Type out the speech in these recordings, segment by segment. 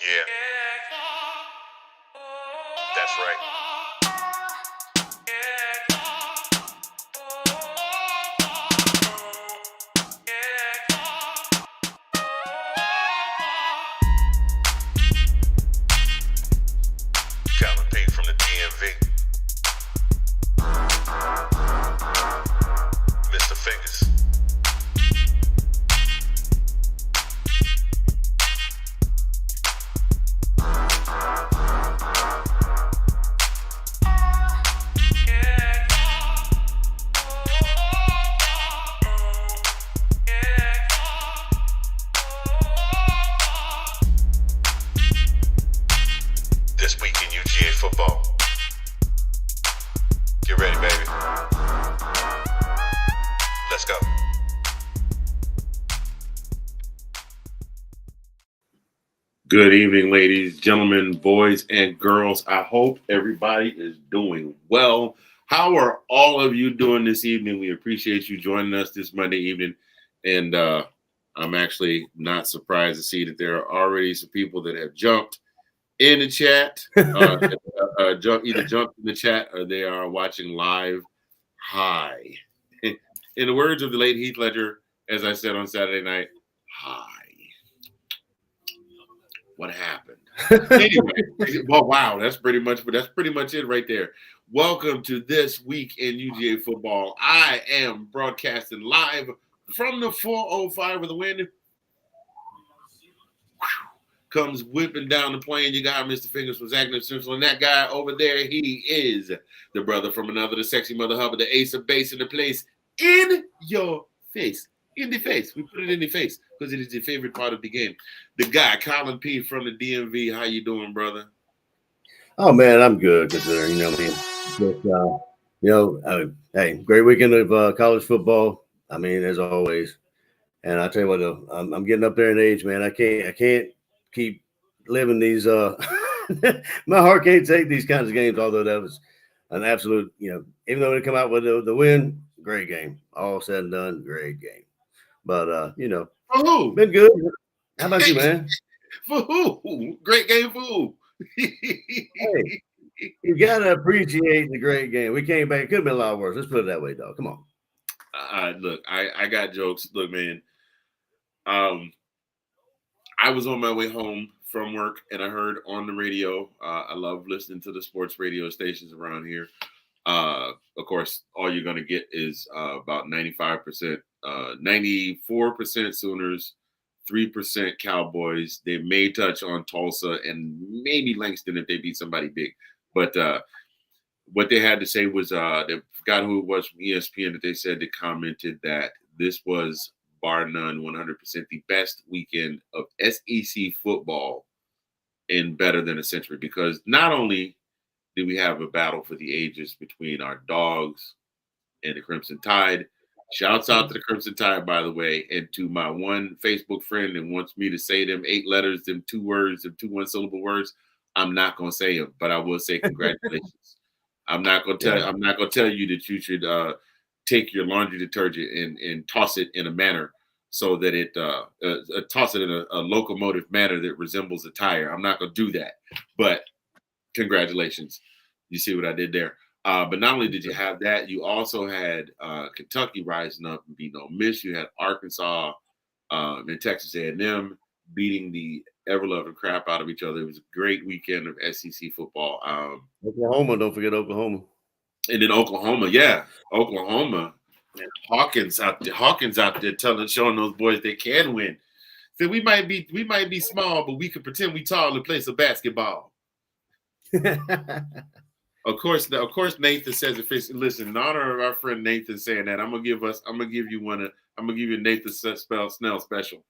Yeah, that's right. Calvin Pate from the DMV. Mr. Fingers. This week in UGA football. Get ready, baby. Let's go. Good evening, ladies, gentlemen, boys, and girls. I hope everybody is doing well. How are all of you doing this evening? We appreciate you joining us this Monday evening. And I'm actually not surprised to see that there are already some people that have jumped in the chat, either jumped in the chat or they are watching live. Hi. In the words of the late Heath Ledger, as I said on Saturday night, hi. What happened? Anyway, well, wow, that's pretty much it right there. Welcome to This Week in UGA Football. I am broadcasting live from the 405 with the wind comes whipping down the plane. You got Mr. Fingers from Zagnip Central, and that guy over there, he is the brother from another, the sexy mother hubba, the ace of base in the place, in your face. In the face. We put it in the face because it is your favorite part of the game. The guy, Colin P. from the DMV. How you doing, brother? Oh, man, I'm good. Considering, hey, great weekend of college football. I mean, as always. And I tell you what, I'm getting up there in age, man. I can't keep living these. My heart can't take these kinds of games. Although that was an absolute, even though they come out with the win, great game. All said and done, great game. But for who? Been good. How about you, man? For who? Great game for who? Hey, you gotta appreciate the great game. We came back. It could have been a lot worse. Let's put it that way, dog. Come on. Look, I got jokes. Look, man. I was on my way home from work and I heard on the radio. I love listening to the sports radio stations around here. Of course, all you're gonna get is about 95%, 94% Sooners, 3% Cowboys. They may touch on Tulsa and maybe Langston if they beat somebody big. But what they had to say was they forgot who it was from ESPN that they said they commented that this was bar none 100% the best weekend of SEC football in better than a century, because not only did we have a battle for the ages between our Dogs and the Crimson Tide. Shouts out to the Crimson Tide, by the way, and to my one Facebook friend that wants me to say them 8 letters, them 2 words, them 2 one-syllable words. I'm not gonna say them, but I will say congratulations. I'm not gonna tell you that you should take your laundry detergent and toss it in a manner so that it toss it in a locomotive manner that resembles a tire. I'm not gonna do that, but congratulations. You see what I did there? But not only did you have that, you also had Kentucky rising up and beating Ole Miss. You had Arkansas and Texas A&M beating the ever-loving crap out of each other. It was a great weekend of SEC football. Oklahoma, don't forget Oklahoma. And then Oklahoma, yeah. Oklahoma. And Hawkins out there showing those boys they can win. So we might be small, but we can pretend we tall and play some basketball. Of course, Nathan says, listen, in honor of our friend Nathan saying that, I'm gonna give you Nathan Snell special.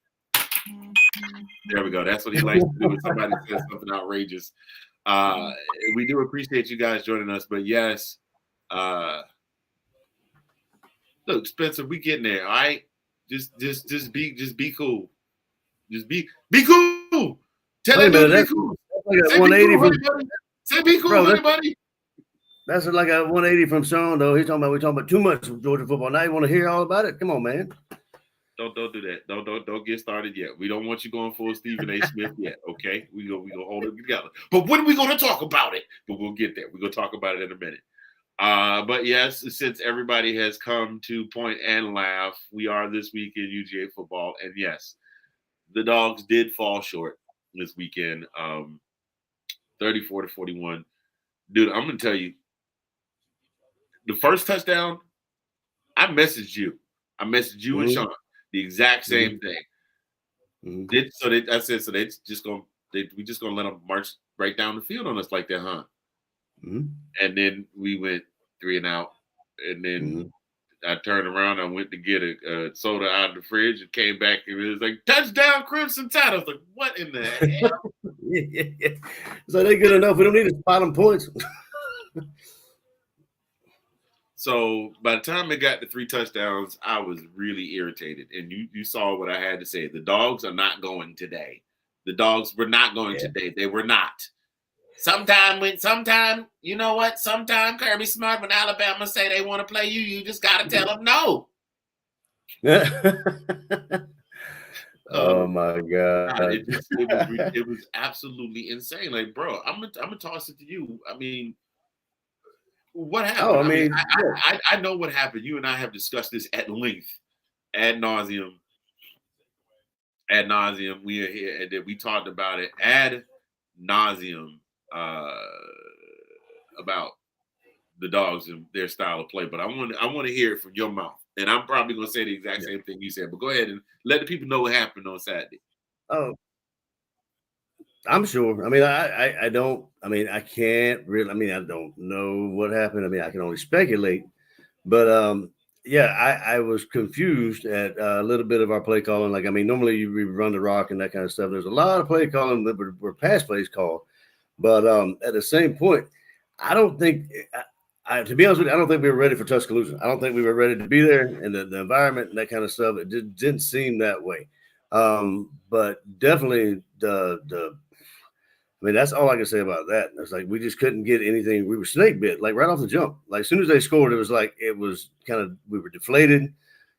There we go. That's what he likes to do when somebody says something outrageous. We do appreciate you guys joining us, but yes, look, Spencer, we getting there. All right, just be cool. Just be cool. Tell that dude to be cool. Like 180 Say be cool, everybody. That's like a 180 from Sean, though. We're talking about too much of Georgia football. Now you want to hear all about it? Come on, man. Don't do that. Don't get started yet. We don't want you going full Stephen A. Smith yet. Okay, we gonna hold it together. But when are we gonna talk about it? But we'll get there. We're gonna talk about it in a minute. But yes, since everybody has come to point and laugh, we are this week in UGA football, and yes, the Dogs did fall short this weekend, 34-41. Dude, I'm gonna tell you, the first touchdown, I messaged you. And Sean the exact same thing. I said, so we just gonna let them march right down the field on us like that, huh? And then we went 3 and out, and then I turned around. I went to get a soda out of the fridge and came back, and it was like touchdown Crimson Tide. I was like, what in the hell? So they good enough. We don't need to spot them points. So by the time it got to 3 touchdowns, I was really irritated. And you saw what I had to say. The Dogs are not going today. The Dogs were not going today. They were not. Sometime, you know what? Sometime Kirby Smart, when Alabama say they want to play you, you just got to tell them no. Oh my God! It was absolutely insane. Like, bro, I'm gonna toss it to you. I mean, what happened? Oh, I mean, I know what happened. You and I have discussed this at length, ad nauseum. We are here, and we talked about it ad nauseum about the Dogs and their style of play. But I want to hear it from your mouth, and I'm probably going to say the exact same thing you said. But go ahead and let the people know what happened on Saturday. Oh, I'm sure. I mean, I don't. I mean, I can't really. I mean, I don't know what happened. I mean, I can only speculate. But yeah, I was confused at a little bit of our play calling. Like, I mean, normally we run the rock and that kind of stuff. There's a lot of play calling that were pass plays called. But at the same point, I don't think. To be honest with you, I don't think we were ready for Tuscaloosa. I don't think we were ready to be there, and the environment and that kind of stuff. It didn't seem that way. But definitely I mean, that's all I can say about that. It's like we just couldn't get anything. We were snake bit, like right off the jump. Like as soon as they scored, it was kind of we were deflated,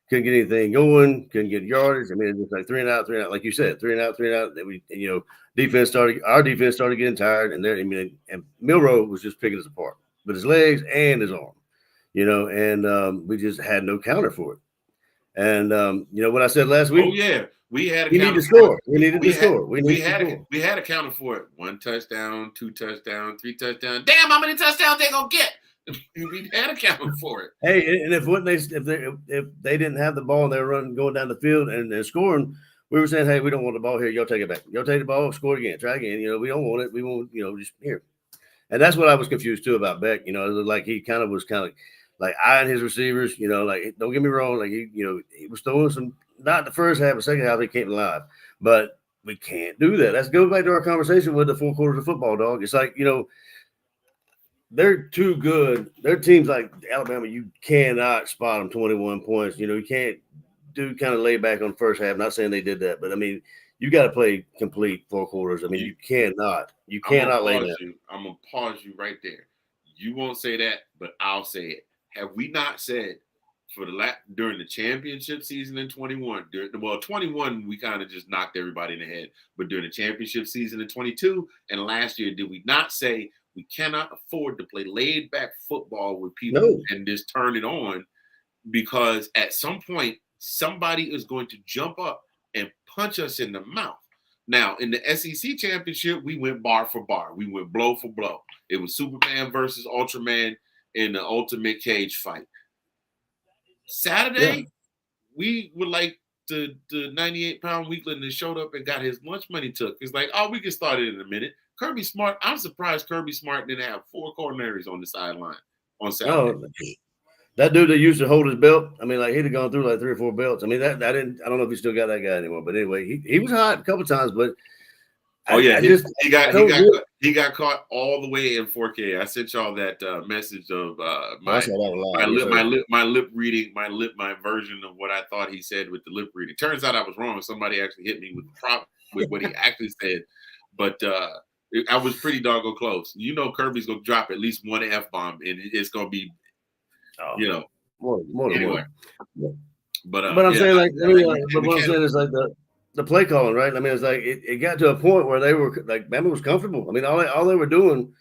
couldn't get anything going, couldn't get yardage. I mean, it was like 3 and out, like you said, 3 and out. Then our defense started getting tired, and and Milroe was just picking us apart with his legs and his arm, and we just had no counter for it. And what I said last week. Oh yeah. We had We need to score. We needed to score. We had accounted for it. 1 touchdown, 2 touchdowns, 3 touchdowns. Damn, how many touchdowns they gonna get? We had accounted for it. Hey, and if they didn't have the ball and they were going down the field and scoring, we were saying, hey, we don't want the ball here. Y'all take it back. Y'all take the ball, score again, try again. We don't want it. We want just here. And that's what I was confused too about Beck. It looked like he was like eyeing his receivers. Like don't get me wrong, like he was throwing some. Not the first half, the second half, they came alive. But we can't do that. Let's go back to our conversation with the 4 quarters of football, dog. It's like, they're too good. Their teams like Alabama, you cannot spot them 21 points. You can't do kind of lay back on the first half. Not saying they did that, but I mean, you got to play complete 4 quarters. I mean, you cannot lay down. I'm going to pause you right there. You won't say that, but I'll say it. Have we not said during the championship season in 21, 21 we kind of just knocked everybody in the head, but during the championship season in 22 and last year, did we not say we cannot afford to play laid back football with people and just turn it on, because at some point somebody is going to jump up and punch us in the mouth. Now in the SEC championship, we went bar for bar, we went blow for blow. It was Superman versus Ultraman in the ultimate cage fight. Saturday, we were like the 98-pound weakling that showed up and got his lunch money took. It's like, we can start it in a minute. Kirby Smart, I'm surprised Kirby Smart didn't have 4 coronaries on the sideline on Saturday. Oh, that dude that used to hold his belt, I mean, like he'd have gone through like 3 or 4 belts. I mean, I don't know if he still got that guy anymore, but anyway, he was hot a couple times, but he got caught all the way in 4K. I sent y'all that message of my lip reading, my version of what I thought he said with the lip reading. Turns out I was wrong. Somebody actually hit me with the prop with what he actually said, but I was pretty doggone close. Kirby's gonna drop at least 1 F-bomb, and it's gonna be, more anyway. But But I'm yeah, saying, like, I mean, like, and but the what I'm Canada, saying is like the play calling, right? I mean, it's like it got to a point where they were like Bama was comfortable. I mean, all they were doing,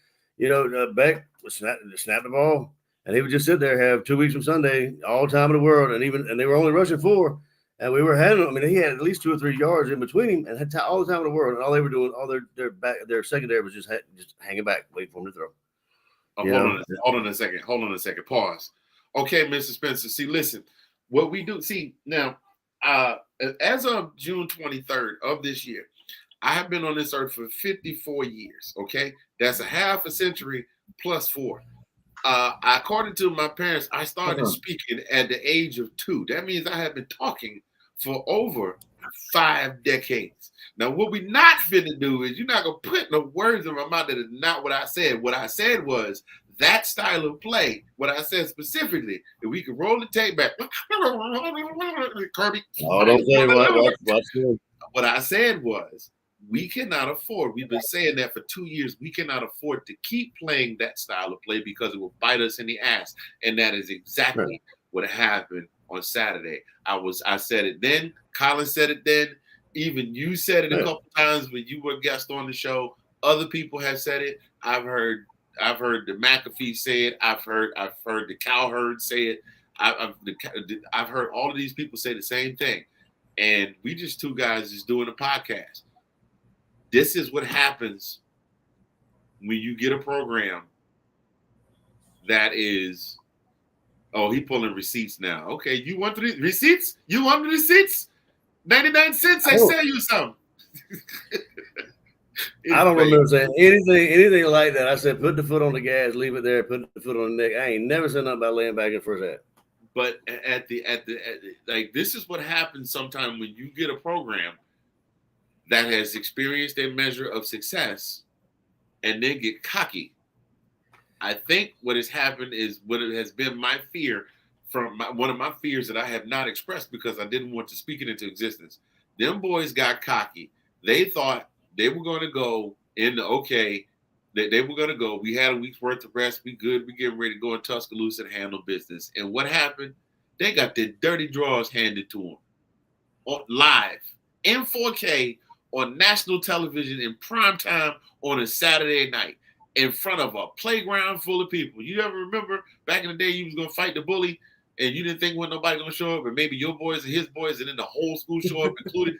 Beck was snap the ball, and he would just sit there, have 2 weeks from Sunday, all time in the world, and they were only rushing 4, and we were handling. I mean, he had at least 2 or 3 yards in between him, and had all the time in the world, and all they were doing, all their secondary was just hanging back, waiting for him to throw. hold on a second. Pause. Okay, Mr. Spencer. See, listen, what we do. See now, as of June 23rd of this year, I have been on this earth for 54 years. Okay, that's a half a century plus 4. According to my parents, I started speaking at the age of 2. That means I have been talking for over 5 decades. Now, what we not finna do is you're not gonna put no words in my mouth that is not what I said. What I said was that style of play. What I said specifically, if we could roll the tape back, Kirby. Oh, don't say watch him. What I said was we cannot afford. We've been saying that for 2 years. We cannot afford to keep playing that style of play because it will bite us in the ass, and that is exactly what happened on Saturday. I said it then. Colin said it then. Even you said it a couple times when you were a guest on the show. Other people have said it. I've heard the McAfee say it. I've heard the Cowherd say it. I've heard all of these people say the same thing. And we just 2 guys just doing a podcast. This is what happens when you get a program that is, he pulling receipts now. Okay, you want the receipts? You want the receipts? 99 cents, I sell you some. I don't remember saying anything like that. I said, put the foot on the gas, leave it there, put the foot on the neck. I ain't never said nothing about laying back in first half. But at the this is what happens sometimes when you get a program that has experienced a measure of success and then get cocky. I think what has happened is what it has been my fear one of my fears that I have not expressed because I didn't want to speak it into existence. Them boys got cocky. They thought they were going to go in they were going to go. We had a week's worth of rest. We good. We getting ready to go in Tuscaloosa and handle business. And what happened? They got their dirty drawers handed to them live in 4K on national television in prime time on a Saturday night in front of a playground full of people. You ever remember back in the day you was going to fight the bully and you didn't think when nobody going to show up, but maybe your boys and his boys and then the whole school show up,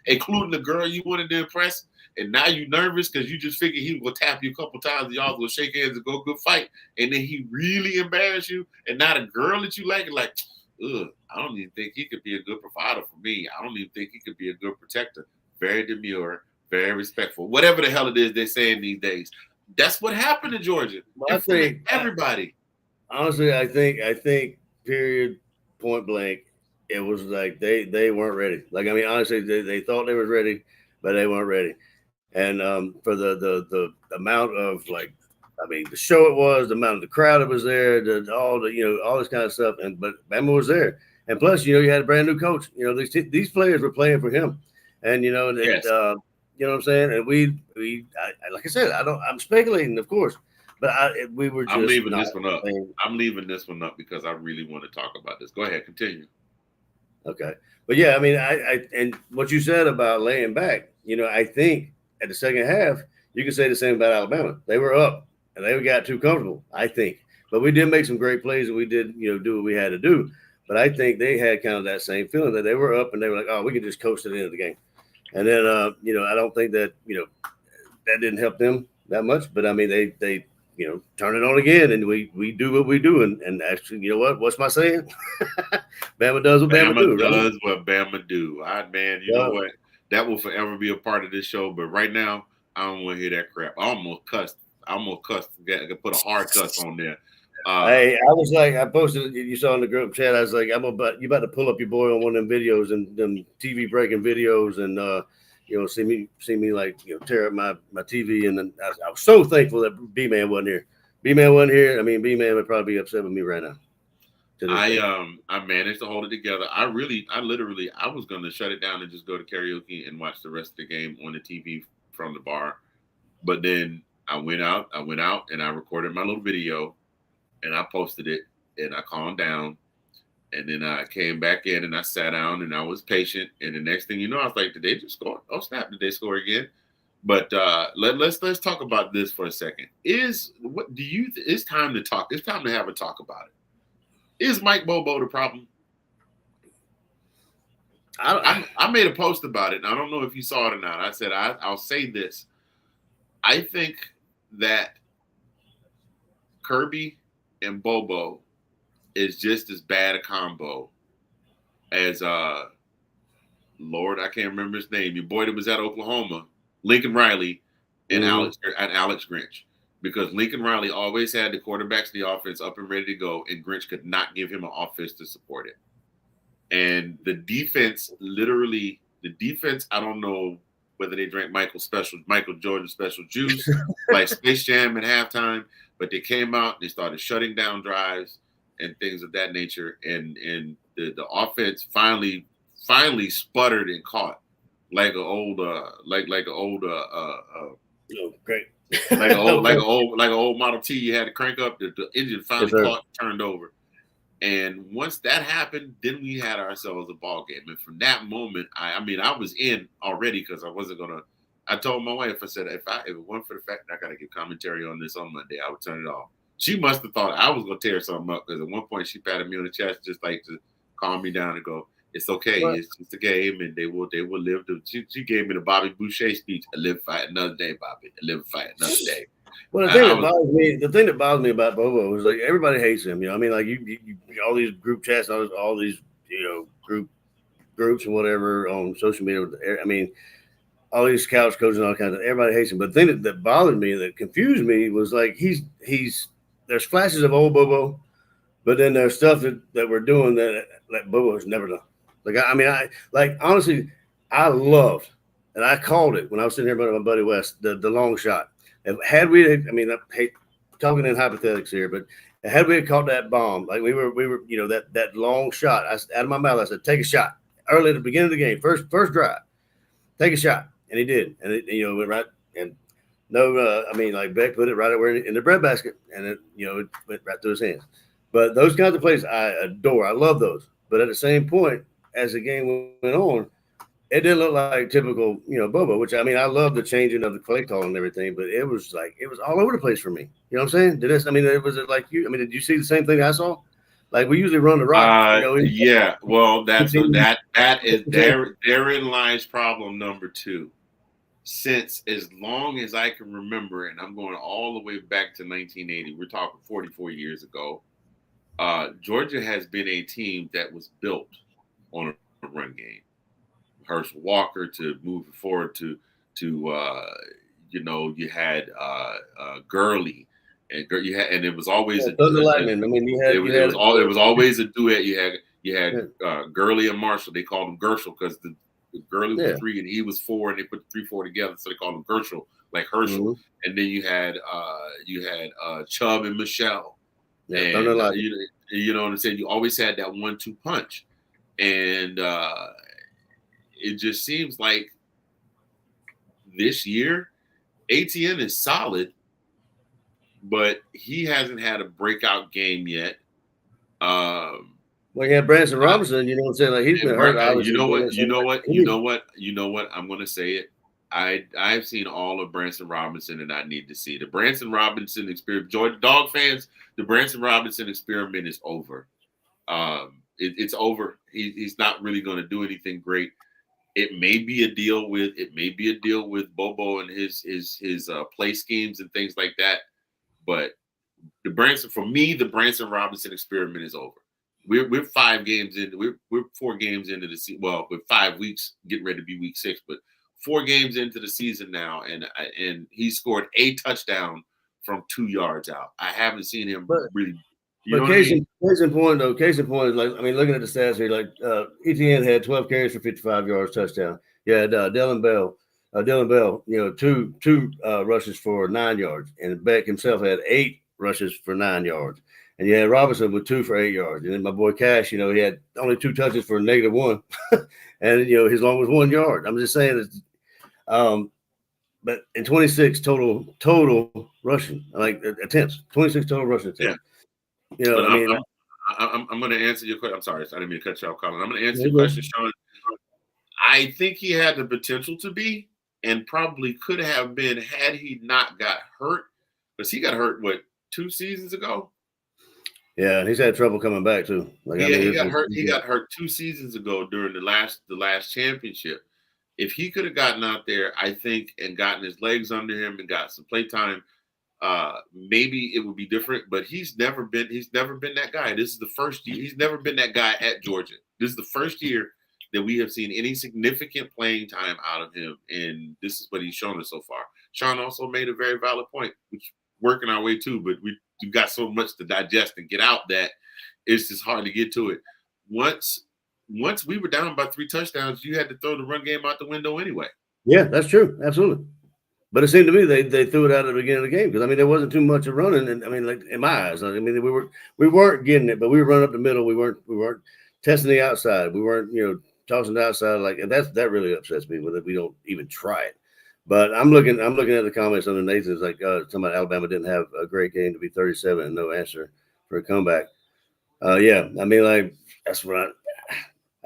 including the girl you wanted to impress. And now you nervous because you just figured he will tap you a couple times and y'all will shake hands and go good fight. And then he really embarrass you. And now the girl that you like, I don't even think he could be a good provider for me. I don't even think he could be a good protector. Very demure, very respectful. Whatever the hell it is they're saying these days. That's what happened in Georgia. Well, I think everybody. Honestly, I think period, point blank, it was like they weren't ready. Like, I mean, honestly, they thought they were ready, but they weren't ready. And for the amount of the show it was, the amount of the crowd that was there, all this kind of stuff. But Bama was there, and plus, you had a brand new coach. These players were playing for him, and Yes. you know what I'm saying. And we like I said, I'm speculating, of course, but we were. Just I'm leaving this one up. I'm leaving this one up because I really want to talk about this. Go ahead, continue. Okay, but yeah, I mean, I and what you said about laying back, I think at the second half you can say the same about Alabama. They were up and they got too comfortable, I think. But we did make some great plays and we did, do what we had to do. But I think they had kind of that same feeling that they were up and they were like, oh, we can just coast to the end of the game. And then, I don't think that, that didn't help them that much. But I mean, they turn it on again and we do what we do. And actually, you know what? What's my saying? Bama does what Bama do. Does what Bama do. Man, you know what? That will forever be a part of this show. But right now, I don't want to hear that crap. I almost cussed. Got put a hard cuss on there. Hey, I was like, I posted, you saw in the group chat, I was like, you about to pull up your boy on one of them videos and them TV breaking videos and, see me like, tear up my TV. And then I was so thankful that B-Man wasn't here. B-Man wasn't here. I mean, B-Man would probably be upset with me right now. I managed to hold it together. I was going to shut it down and just go to karaoke and watch the rest of the game on the TV from the bar. But then I went out and I recorded my little video and I posted it and I calmed down And then I came back in and I sat down and I was patient. And the next thing you know, I was like, did they just score? Oh snap! Did they score again? But let's talk about this for a second. It's time to talk. It's time to have a talk about it. Is Mike Bobo the problem? I made a post about it, and I don't know if you saw it or not. I said I'll say this. I think that Kirby and Bobo is just as bad a combo as Lord, I can't remember his name. Your boy that was at Oklahoma, Lincoln Riley, and Alex Grinch. Because Lincoln Riley always had the quarterbacks in the offense up and ready to go, and Grinch could not give him an offense to support it. And the defense, I don't know whether they drank Michael Jordan special juice, like Space Jam at halftime, but they came out, they started shutting down drives and things of that nature. And the offense finally sputtered and caught like an old great. like an old Model T you had to crank up, the engine finally caught, turned over. And once that happened, then we had ourselves a ball game. And from that moment, I was in already because I wasn't gonna. I told my wife, I said, if it weren't for the fact that I gotta give commentary on this on Monday, I would turn it off. She must have thought I was gonna tear something up because at one point she patted me on the chest just like to calm me down and go, "It's okay, it's just a game, and they will live." She gave me the Bobby Boucher speech: "I live fight another day, Bobby. I live fight another day." Well, the thing that bothers me about Bobo is like everybody hates him. You know, I mean, like you all these group chats, all these groups and whatever on social media. I mean, all these couch coaches and all kinds of everybody hates him. But the thing that bothered me, that confused me, was like there's flashes of old Bobo, but then there's stuff that we're doing that Bobo has never done. Like honestly, I loved, and I called it when I was sitting here with my buddy West, the long shot. Had we, I hate talking in hypothetics here, but had we caught that bomb, like we were, that long shot, out of my mouth, I said, take a shot early at the beginning of the game, first drive, take a shot, and he did, and it went right, and Beck put it right where in the breadbasket, and it went right through his hands. But those kinds of plays I adore, I love those. But at the same point, as the game went on, it didn't look like typical, Bobo, which I love the changing of the play call and everything, but it was all over the place for me. You know what I'm saying? Did you see the same thing I saw? Like we usually run the rock. Yeah. Well, that is therein lies problem number 2. Since as long as I can remember, and I'm going all the way back to 1980, we're talking 44 years ago, Georgia has been a team that was built on a run game. Herschel Walker to move forward to you had Gurley and it was always it was always a duet. You had Gurley and Marshall. They called him Gershel because the Gurley was 3 and he was 4, and they put the 3-4 together, so they called him Gershel, like Herschel. Mm-hmm. And then you had Chubb and Michelle. Yeah, and you know what I'm saying. You always had that 1-2 punch, and it just seems like this year, ATN is solid, but he hasn't had a breakout game yet. Well, you had Branson Robinson. You know what I'm saying? Like he's been hurt. You know what? I'm going to say it. I've seen all of Branson Robinson, and I need to see the Branson Robinson experiment. Georgia Dog fans, the Branson Robinson experiment is over. It's over. He's not really going to do anything great. It may be a deal with Bobo and his play schemes and things like that. But the Branson Robinson experiment is over. We're 5 games in. We're 4 games into the season. Well, we're 5 weeks getting ready to be week 6, but 4 games into the season now, and he scored a touchdown from 2 yards out. I haven't seen him really. But case in point is like, looking at the stats here, like ETN had 12 carries for 55 yards, touchdown. You had Dylan Bell, 2 rushes for 9 yards, and Beck himself had 8 rushes for 9 yards. And you had Robinson with 2 for 8 yards. And then my boy Cash, he had only 2 touches for -1. And, his long was 1 yard. I'm just saying that, but in 26 total rushing, like attempts, 26 total rushing attempts. Yeah. I'm going to answer your question. I'm sorry, I didn't mean to cut you off, Colin. I'm going to answer There your you go. question, Sean. I think he had the potential to be, and probably could have been had he not got hurt, because he got hurt 2 seasons ago. Yeah, and he's had trouble coming back too. Like I Yeah, mean, he got hurt. He got hurt 2 seasons ago during the last championship. If he could have gotten out there, I think, and gotten his legs under him and got some play time, maybe it would be different. But he's never been that guy. This is the first year. He's never been that guy at Georgia. This is the first year that we have seen any significant playing time out of him, and this is what he's shown us so far. Sean also made a very valid point, which working our way too, but we've got so much to digest and get out that it's just hard to get to it. Once we were down by 3 touchdowns, you had to throw the run game out the window anyway. Yeah, that's true. Absolutely. But it seemed to me they threw it out at the beginning of the game because I mean there wasn't too much of running, and I mean like in my eyes, I mean we weren't getting it, but we were running up the middle. We weren't testing the outside. We weren't tossing the outside and that really upsets me when we don't even try it. But I'm looking at the comments under Nathan's like somebody Alabama didn't have a great game to be 37 and no answer for a comeback. Yeah, I mean like that's what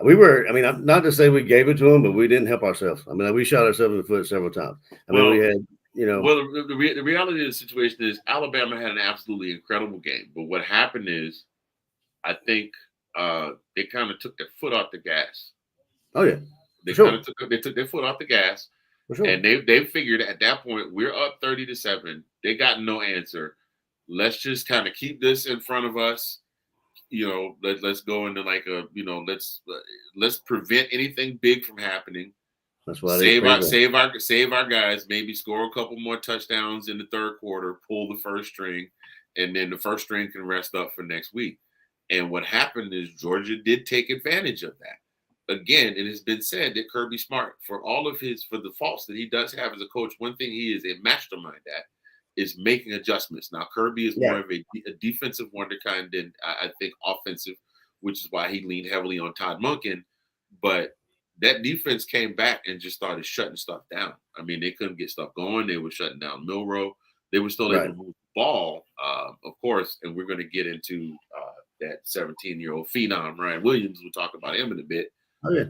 we were. I mean, not to say we gave it to them, but we didn't help ourselves. I mean, we shot ourselves in the foot several times. I mean, we had, Well, the reality of the situation is Alabama had an absolutely incredible game. But what happened is, I think they kind of took their foot off the gas. Oh yeah, they took their foot off the gas, and they figured at that point we're up 30-7. They got no answer. Let's just kind of keep this in front of us. Let's go into like a, let's prevent anything big from happening. That's why save our guys. Maybe score a couple more touchdowns in the third quarter. Pull the first string, and then the first string can rest up for next week. And what happened is Georgia did take advantage of that. Again, it has been said that Kirby Smart, for the faults that he does have as a coach, one thing he is a mastermind at is making adjustments. Now, Kirby is more of a defensive wonderkind than I think offensive, which is why he leaned heavily on Todd Monken. But that defense came back and just started shutting stuff down. I mean, they couldn't get stuff going. They were shutting down Milroe. They were still able to move the ball, of course, and we're going to get into that 17-year-old phenom, Ryan Williams. We'll talk about him in a bit. Oh, yeah.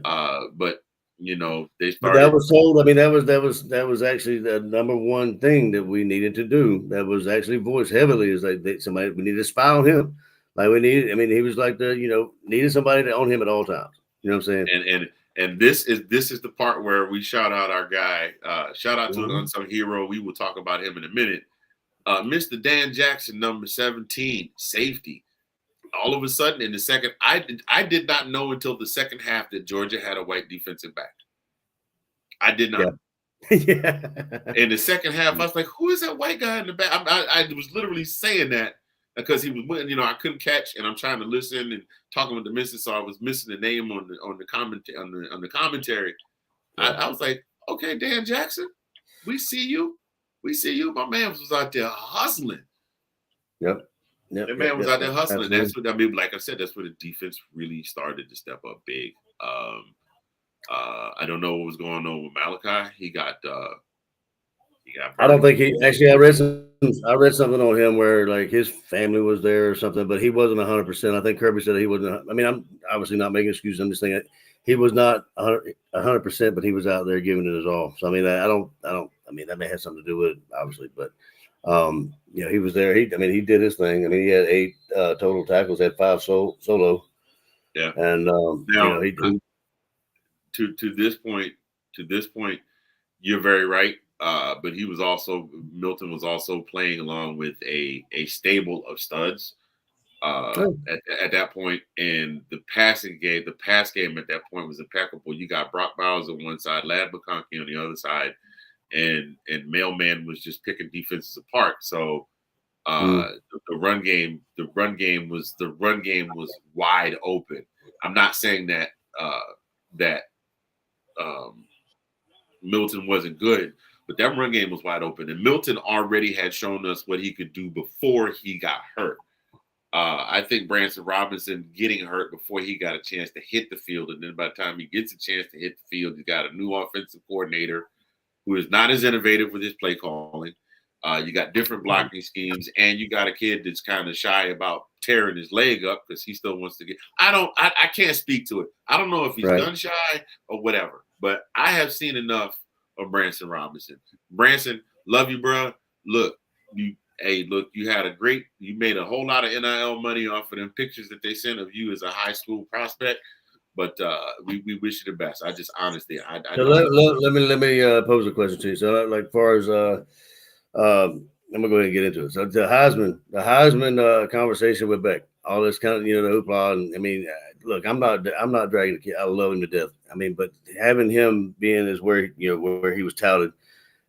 But they started. But that was told. I mean, that was actually the number one thing that we needed to do. That was actually voiced heavily. Is like we needed to spy on him. Like we needed. I mean, he was like needed somebody to own him at all times. You know what I'm saying? And this is the part where we shout out our guy. Shout out to an unsung hero. We will talk about him in a minute. Mr. Dan Jackson, number 17, safety. All of a sudden, in the second, I did not know until the second half that Georgia had a white defensive back. I did not. Yeah. In the second half, I was like, "Who is that white guy in the back?" I was literally saying that because he was, I couldn't catch, and I'm trying to listen and talking with the missus, so I was missing the name on the commentary. I was like, "Okay, Dan Jackson, we see you. My man was out there hustling." Yep. The man was out there hustling. Absolutely. That's what I mean. Like I said, that's where the defense really started to step up big. I don't know what was going on with Malachi. He got. I don't think he actually. I read something on him where like his family was there or something, but he wasn't 100%. I think Kirby said he wasn't. I mean, I'm obviously not making excuses. I'm just saying he was not 100%, but he was out there giving it his all. So I mean, I don't. I mean, that may have something to do with it, obviously, but. He was there. He did his thing. I mean, he had 8 total tackles, had 5 solo. Yeah. And now, to this point, you're very right. But Milton was also playing along with a stable of studs at that point, and the pass game at that point was impeccable. You got Brock Bowers on one side, Lad McConkey on the other side. And Mailman was just picking defenses apart. So the run game was wide open. I'm not saying that Milton wasn't good, but that run game was wide open. And Milton already had shown us what he could do before he got hurt. I think Branson Robinson getting hurt before he got a chance to hit the field, and then by the time he gets a chance to hit the field, he's got a new offensive coordinator who is not as innovative with his play calling. You got different blocking schemes, and you got a kid that's kind of shy about tearing his leg up because he still wants to get. I can't speak to it. I don't know if he's Right. gun shy or whatever, but I have seen enough of Branson Robinson. Branson, love you, bro. Look, you made a whole lot of NIL money off of them pictures that they sent of you as a high school prospect. But we wish you the best. I just honestly, I So let me pose a question to you. So, like, far as I'm gonna go ahead and get into it. So, the Heisman conversation with Beck, all this kind of the hoopla, and I mean, look, I'm not dragging the kid. I love him to death. I mean, but having him being is where he was touted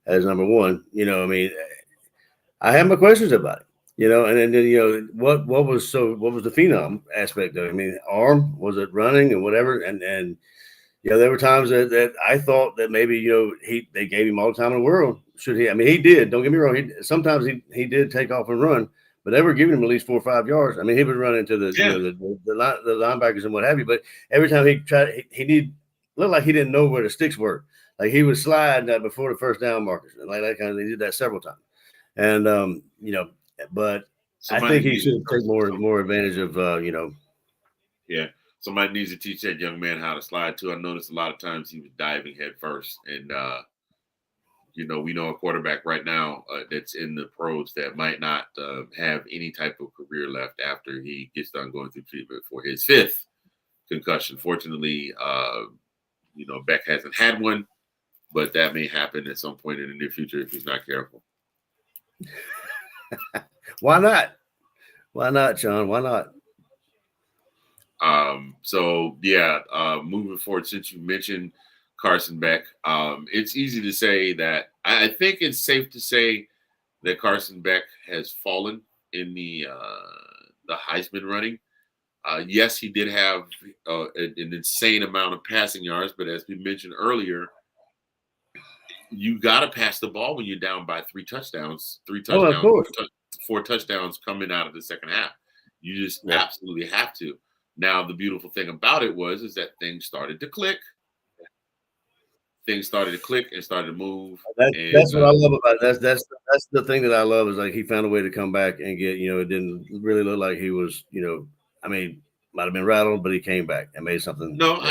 as number one. I mean, I have my questions about it. And then what was the phenom aspect of it? I mean, arm, was it running and whatever, and there were times that I thought that maybe they gave him all the time in the world. Should he? I mean, he did. Don't get me wrong. Sometimes he did take off and run, but they were giving him at least 4 or 5 yards. I mean, he would run into the the linebackers and what have you. But every time he tried, he looked like he didn't know where the sticks were. Like he would slide before the first down markers, and like that kind of. He did that several times, and but I think he should take more advantage of Yeah. Somebody needs to teach that young man how to slide too. I noticed a lot of times he was diving head first. And, we know a quarterback right now that's in the pros that might not have any type of career left after he gets done going through treatment for his 5th concussion. Fortunately, Beck hasn't had one, but that may happen at some point in the near future if he's not careful. Why not? Why not, Sean? Why not? Moving forward, since you mentioned Carson Beck, it's easy to say that I think it's safe to say that Carson Beck has fallen in the Heisman running. Yes, he did have an insane amount of passing yards, but as we mentioned earlier, you got to pass the ball when you're down by 3 touchdowns. 3 touchdowns, of course. 4 touchdowns coming out of the second half. You just absolutely have to. Now, the beautiful thing about it is that things started to click. Things started to click and started to move. That's what I love about it. That's the thing that I love is like he found a way to come back and get, it didn't really look like he was, I mean, might have been rattled, but he came back and made something. No,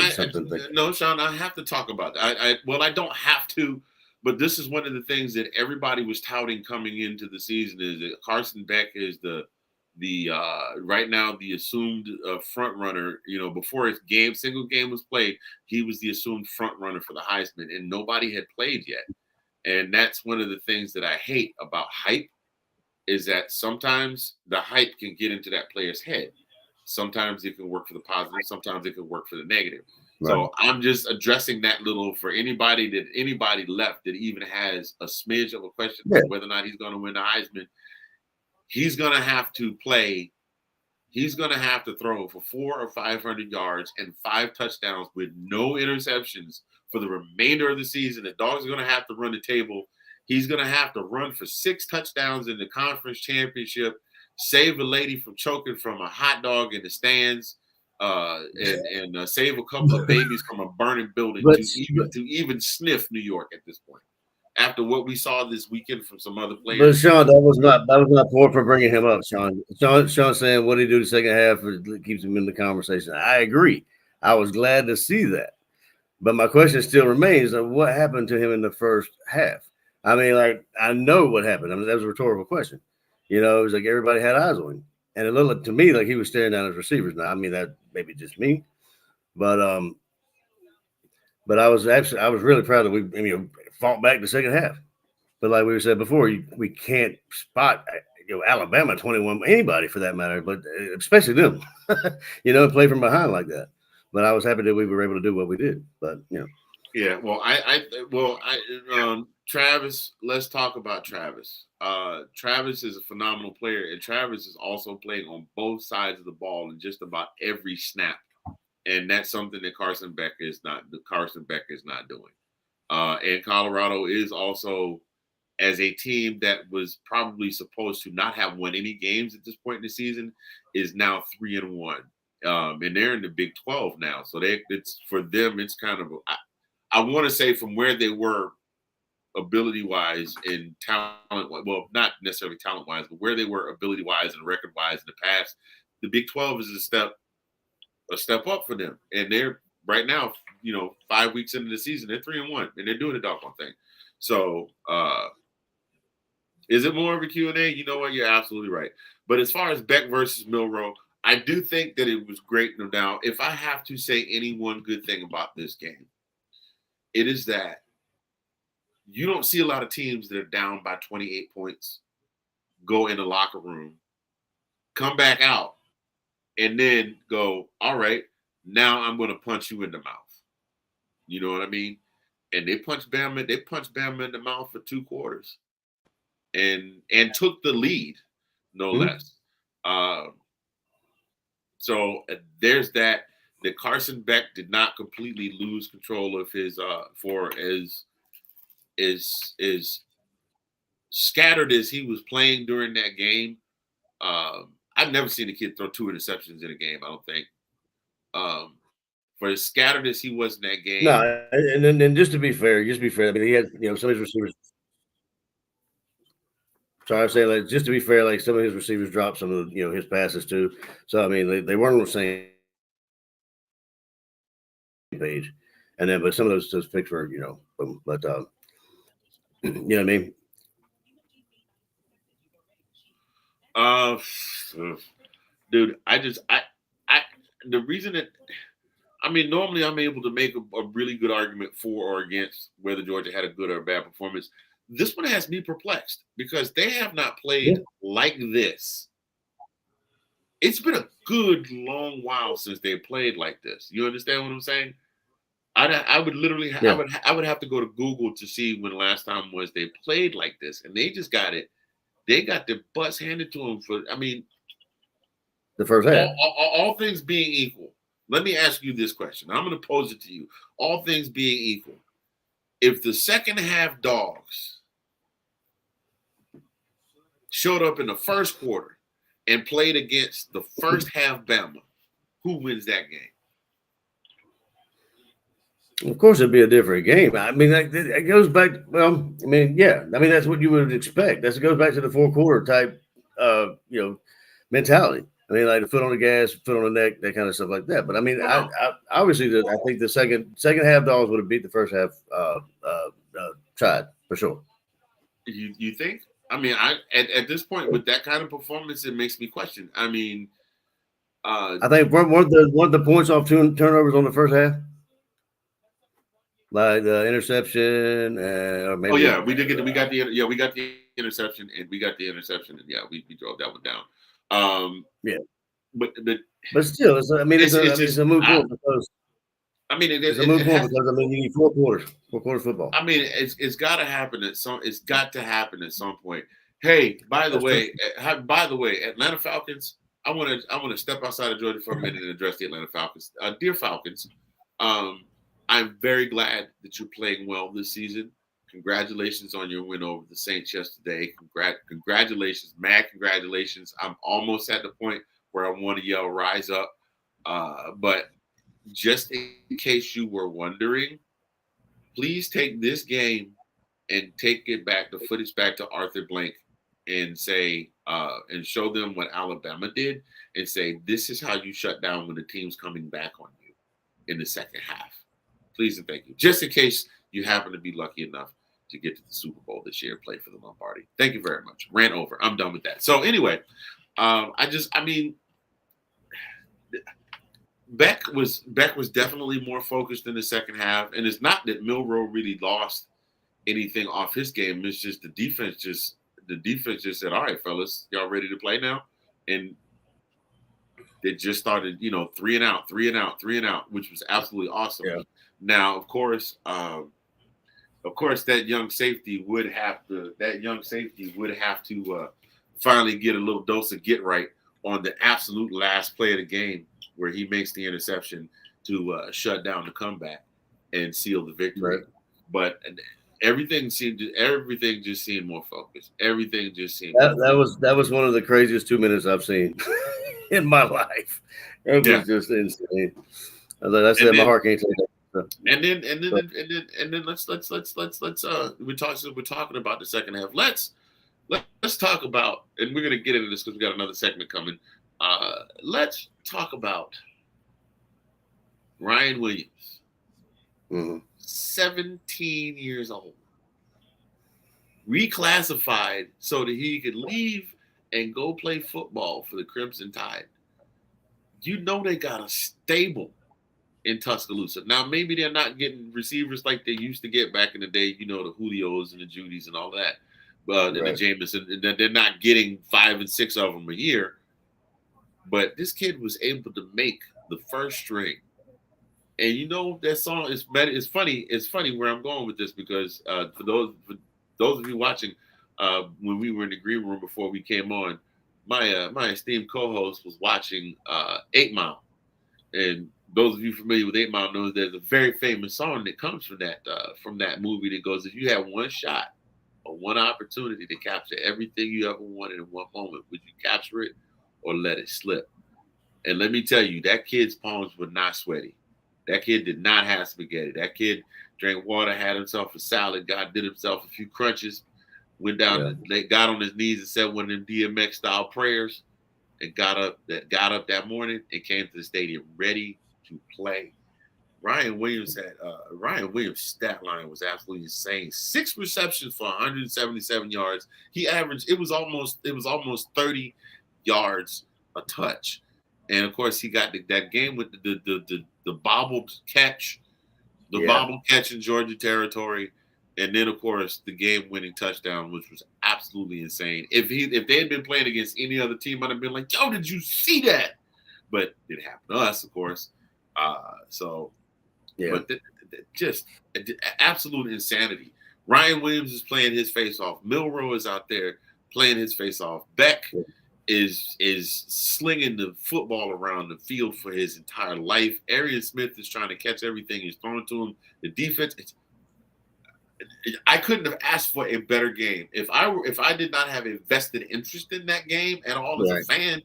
Sean, I have to talk about that. I don't have to, but this is one of the things that everybody was touting coming into the season is that Carson Beck is the right now the assumed front runner. Before his single game was played, he was the assumed front runner for the Heisman, and nobody had played yet. And that's one of the things that I hate about hype is that sometimes the hype can get into that player's head. Sometimes it can work for the positive, sometimes it can work for the negative. Right. So I'm just addressing that for anybody left that even has a smidge of a question about whether or not he's going to win the Heisman. He's going to have to play. He's going to have to throw for 400 or 500 yards and 5 touchdowns with no interceptions for the remainder of the season. The Dogs are going to have to run the table. He's going to have to run for 6 touchdowns in the conference championship, save a lady from choking from a hot dog in the stands, and save a couple of babies from a burning building to even sniff New York at this point. After what we saw this weekend from some other players. But Sean, that was not for bringing him up, Sean. Sean saying what did he do the second half keeps him in the conversation. I agree. I was glad to see that. But my question still remains of what happened to him in the first half. I mean, like, I know what happened. I mean, that was a rhetorical question. It was like everybody had eyes on him. And it looked to me like he was staring down his receivers. Now, I mean, that maybe just me. But I was really proud that we fought back the second half. But like we said before, we can't spot Alabama 21, anybody for that matter, but especially them, play from behind like that. But I was happy that we were able to do what we did. But yeah. Well, Travis. Let's talk about Travis. Travis is a phenomenal player, and Travis is also playing on both sides of the ball in just about every snap, and that's something that Carson Beck is not doing. And Colorado is also, as a team that was probably supposed to not have won any games at this point in the season, is now 3-1. And they're in the Big 12 now. So it's for them, it's kind of, I want to say from where they were ability-wise and talent. Well, not necessarily talent-wise, but where they were ability-wise and record-wise in the past. The Big 12 is a step up for them, and they're right now, 5 weeks into the season, they're 3-1, and they're doing the doggone thing. So, is it more of a Q&A? You know what? You're absolutely right. But as far as Beck versus Milroe, I do think that it was great. Now, if I have to say any one good thing about this game, it is that you don't see a lot of teams that are down by 28 points go in the locker room, come back out, and then go, all right, now I'm going to punch you in the mouth. You know what I mean? And they punched Bama in the mouth for 2 quarters and took the lead, no less. So there's that Carson Beck did not completely lose control of his for as scattered as he was playing during that game. I've never seen a kid throw 2 interceptions in a game, I don't think. For as scattered as he was in that game. No, and then just to be fair, I mean, he had, some of his receivers. So I was saying, like, just to be fair, like some of his receivers dropped some of the, his passes too. So I mean, they weren't on the same page, and then but some of those picks were, but you know what I mean. Dude, the reason that, normally I'm able to make a really good argument for or against whether Georgia had a good or a bad performance. This one has me perplexed because they have not played like this. It's been a good long while since they played like this. You understand what I'm saying? I would literally, I would have to go to Google to see when the last time was they played like this, and they just got it. They got their butts handed to them for, the first half. All things being equal, let me ask you this question. I'm going to pose it to you. All things being equal, if the second half Dogs showed up in the first quarter and played against the first half Bama, who wins that game? Of course, it'd be a different game. It goes back. Well, that's what you would expect. It goes back to the 4-quarter type, mentality. Like the foot on the gas, foot on the neck, that kind of stuff like that. But I obviously, I think the second half Dogs would have beat the first half Tide for sure. You think? At this point with that kind of performance, it makes me question. I think one of the points off turnovers on the first half. Like the interception, or maybe. Oh yeah, we got the interception, and we drove that one down. But still, it's a move forward because. It's a move forward because you need 4 quarters football. It's got to happen at some. It's got to happen at some point. Hey, by the way, Atlanta Falcons. I want to step outside of Georgia for a minute and address the Atlanta Falcons. Dear Falcons, I'm very glad that you're playing well this season. Congratulations on your win over the Saints yesterday. Congratulations, mad congratulations. I'm almost at the point where I want to yell rise up. But just in case you were wondering, please take this game and take it back, the footage back to Arthur Blank and say, and show them what Alabama did and say, this is how you shut down when the team's coming back on you in the second half. Please and thank you. Just in case you happen to be lucky enough to get to the Super Bowl this year and play for the Lombardi. Thank you very much. Ran over. I'm done with that. So anyway, Beck was definitely more focused in the second half. And it's not that Milroe really lost anything off his game. It's just the defense just said, all right, fellas, y'all ready to play now? And they just started, 3 and out, which was absolutely awesome. Yeah. Now, of course, that young safety would have to finally get a little dose of get right on the absolute last play of the game where he makes the interception to shut down the comeback and seal the victory. Right. But everything just seemed more focused. Everything just seemed that was one of the craziest 2 minutes I've seen in my life. It was just insane. As I said, my heart can't take that. And then let's we're talking about the second half. Let's talk about, and we're gonna get into this because we got another segment coming. Let's talk about Ryan Williams, 17 years old, reclassified so that he could leave and go play football for the Crimson Tide. You know they got a stable in Tuscaloosa. Now, maybe they're not getting receivers like they used to get back in the day, you know, the Julios and the Judys and all that, and the Jameson. They're not getting 5 and 6 of them a year. But this kid was able to make the first string. And you know, that song is better. It's funny. It's funny where I'm going with this because for those of you watching, when we were in the green room before we came on, my esteemed co-host was watching 8 Mile. And those of you familiar with 8 Mile knows there's a very famous song that comes from that movie that goes, if you had one shot or one opportunity to capture everything you ever wanted in one moment, would you capture it or let it slip? And let me tell you, that kid's palms were not sweaty. That kid did not have spaghetti. That kid drank water, had himself a salad, did himself a few crunches, went down, got on his knees and said one of them DMX style prayers, and got up that morning and came to the stadium ready to play. Ryan Williams' stat line was absolutely insane. 6 receptions for 177 yards. He averaged, it was almost 30 yards a touch. And of course, he got that game with the bobbled catch, bobbled catch in Georgia territory, and then of course the game-winning touchdown, which was absolutely insane. If they had been playing against any other team, I'd have been like, "Yo, did you see that?" But it happened to us, of course. But just absolute insanity. Ryan Williams is playing his face off. Milroe is out there playing his face off. Beck is slinging the football around the field for his entire life. Arian Smith is trying to catch everything he's throwing to him. The defense, I couldn't have asked for a better game. If I did not have a vested interest in that game at all as a fan,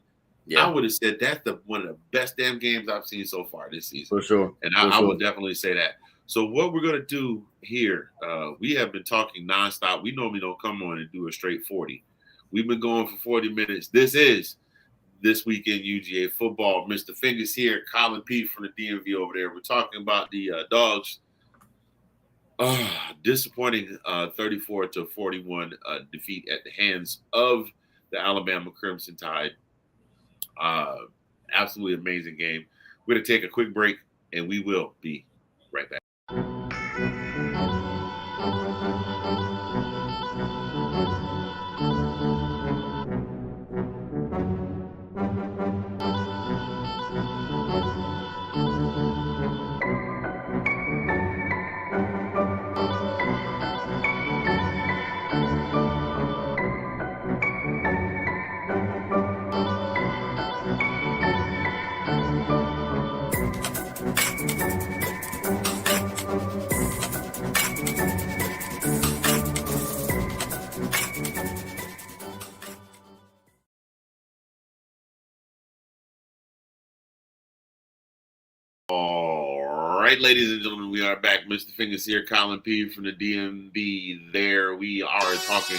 I would have said that's one of the best damn games I've seen so far this season. For sure. And I would definitely say that. So what we're going to do here, we have been talking nonstop. We normally don't come on and do a straight 40. We've been going for 40 minutes. This is This Week in UGA Football. Mr. Fingers here, Colin P. from the DMV over there. We're talking about the Dogs. Disappointing 34-41 defeat at the hands of the Alabama Crimson Tide. Absolutely amazing game. We're going to take a quick break, and we will be right back. All right, ladies and gentlemen, we are back. Mr. Fingers here, Colin P. from the DMV there. We are talking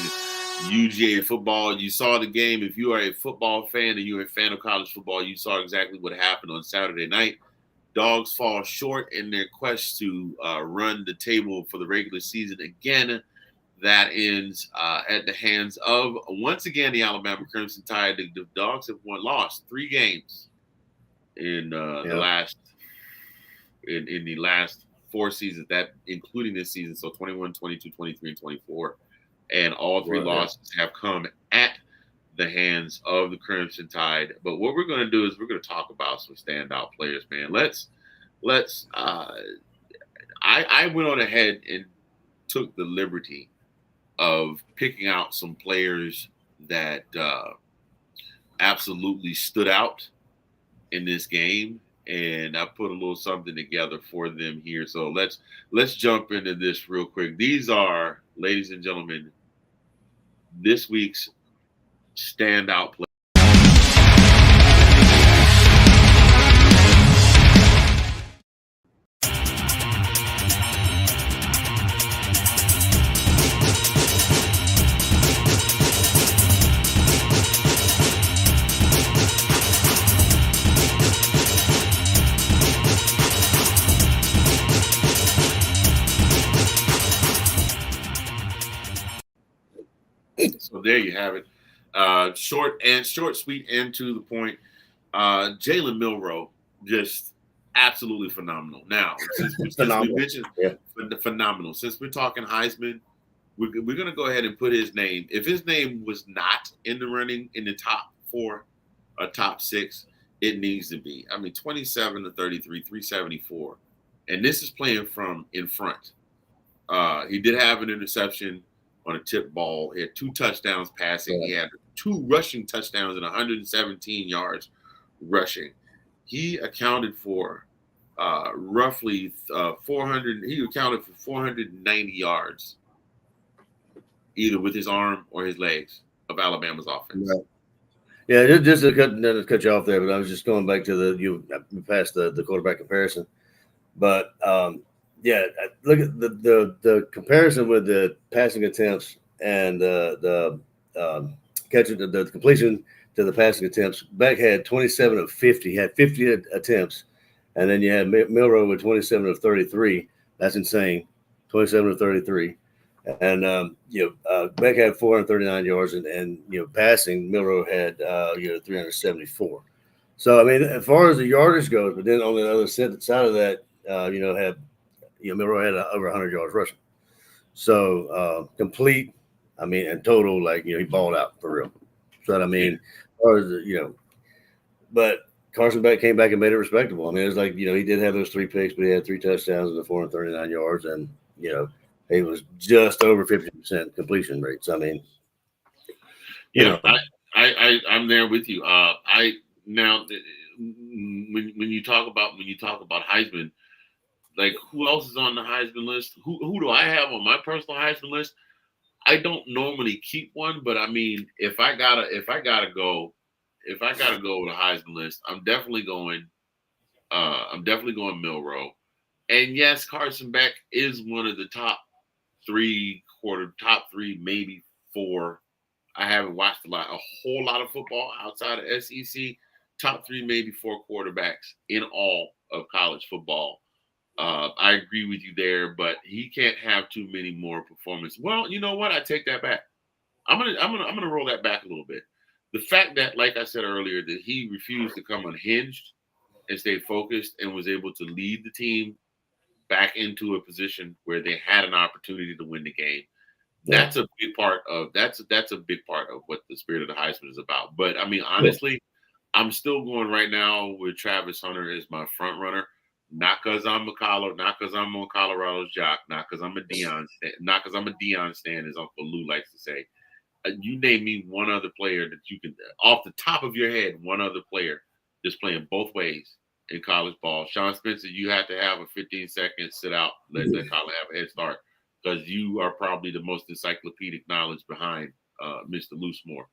UGA football. You saw the game. If you are a football fan and you're a fan of college football, you saw exactly what happened on Saturday night. Dogs fall short in their quest to run the table for the regular season again. That ends at the hands of, once again, the Alabama Crimson Tide. The Dogs have lost 3 games in the last 4 seasons, that including this season, so 21, 22, 23, and 24. And all 3 losses have come at the hands of the Crimson Tide. But what we're going to do is we're going to talk about some standout players, man. I went on ahead and took the liberty of picking out some players that absolutely stood out in this game. And I put a little something together for them here. So let's jump into this real quick. These are, ladies and gentlemen, this week's standout players. So there you have it. Short, sweet, and to the point. Jalen Milroe, just absolutely phenomenal. Now, since we Phenomenal. mentioned Yeah. phenomenal, since we're talking Heisman, we're going to go ahead and put his name. If his name was not in the running in the top 4 or top 6, it needs to be. I mean, 27 to 33, 374. And this is playing from in front. He did have an interception on a tip ball. He had 2 touchdowns passing. Yeah. He had 2 rushing touchdowns and 117 yards rushing. He accounted for roughly 400. He accounted for 490 yards, either with his arm or his legs, of Alabama's offense. Right. Yeah, just to cut you off there, but I was just going back to you passed the quarterback comparison. But yeah, look at the comparison with the passing attempts and the catching the completion to the passing attempts. Beck had 27 of 50, he had 50 attempts, and then you had Milroe with 27 of 33. That's insane, 27 of 33. And Beck had 439 yards, and passing Milroe had 374. So I mean, as far as the yardage goes, but then on the other side of that, Milroe had over 100 yards rushing. So complete, I mean, and total, like he balled out for real. So I mean, as far as but Carson Beck came back and made it respectable. I mean, it was like he did have those 3 picks, but he had 3 touchdowns and 439 yards, and he was just over 50% completion rates. I mean, I'm there with you. Now when you talk about Heisman, like who else is on the Heisman list? Who do I have on my personal Heisman list? I don't normally keep one, but I mean, if I gotta go with a Heisman list, I'm definitely going Milroe. And yes, Carson Beck is one of the top 3, maybe 4. I haven't watched a whole lot of football outside of SEC. Top 3, maybe 4 quarterbacks in all of college football. I agree with you there, but he can't have too many more performances. Well, you know what? I take that back. I'm gonna roll that back a little bit. The fact that, like I said earlier, that he refused to come unhinged and stay focused and was able to lead the team back into a position where they had an opportunity to win the game. That's a big part of what the spirit of the Heisman is about. But I mean, honestly, I'm still going right now with Travis Hunter as my front runner. Not because I'm on Colorado's jock, not because I'm a Deion stan, as Uncle Lou likes to say. You name me one other player that you can, off the top of your head, one other player that's playing both ways in college ball. Sean Spencer, you have to have a 15-second sit out, let college have a head start, because you are probably the most encyclopedic knowledge behind Mr. Loosemore.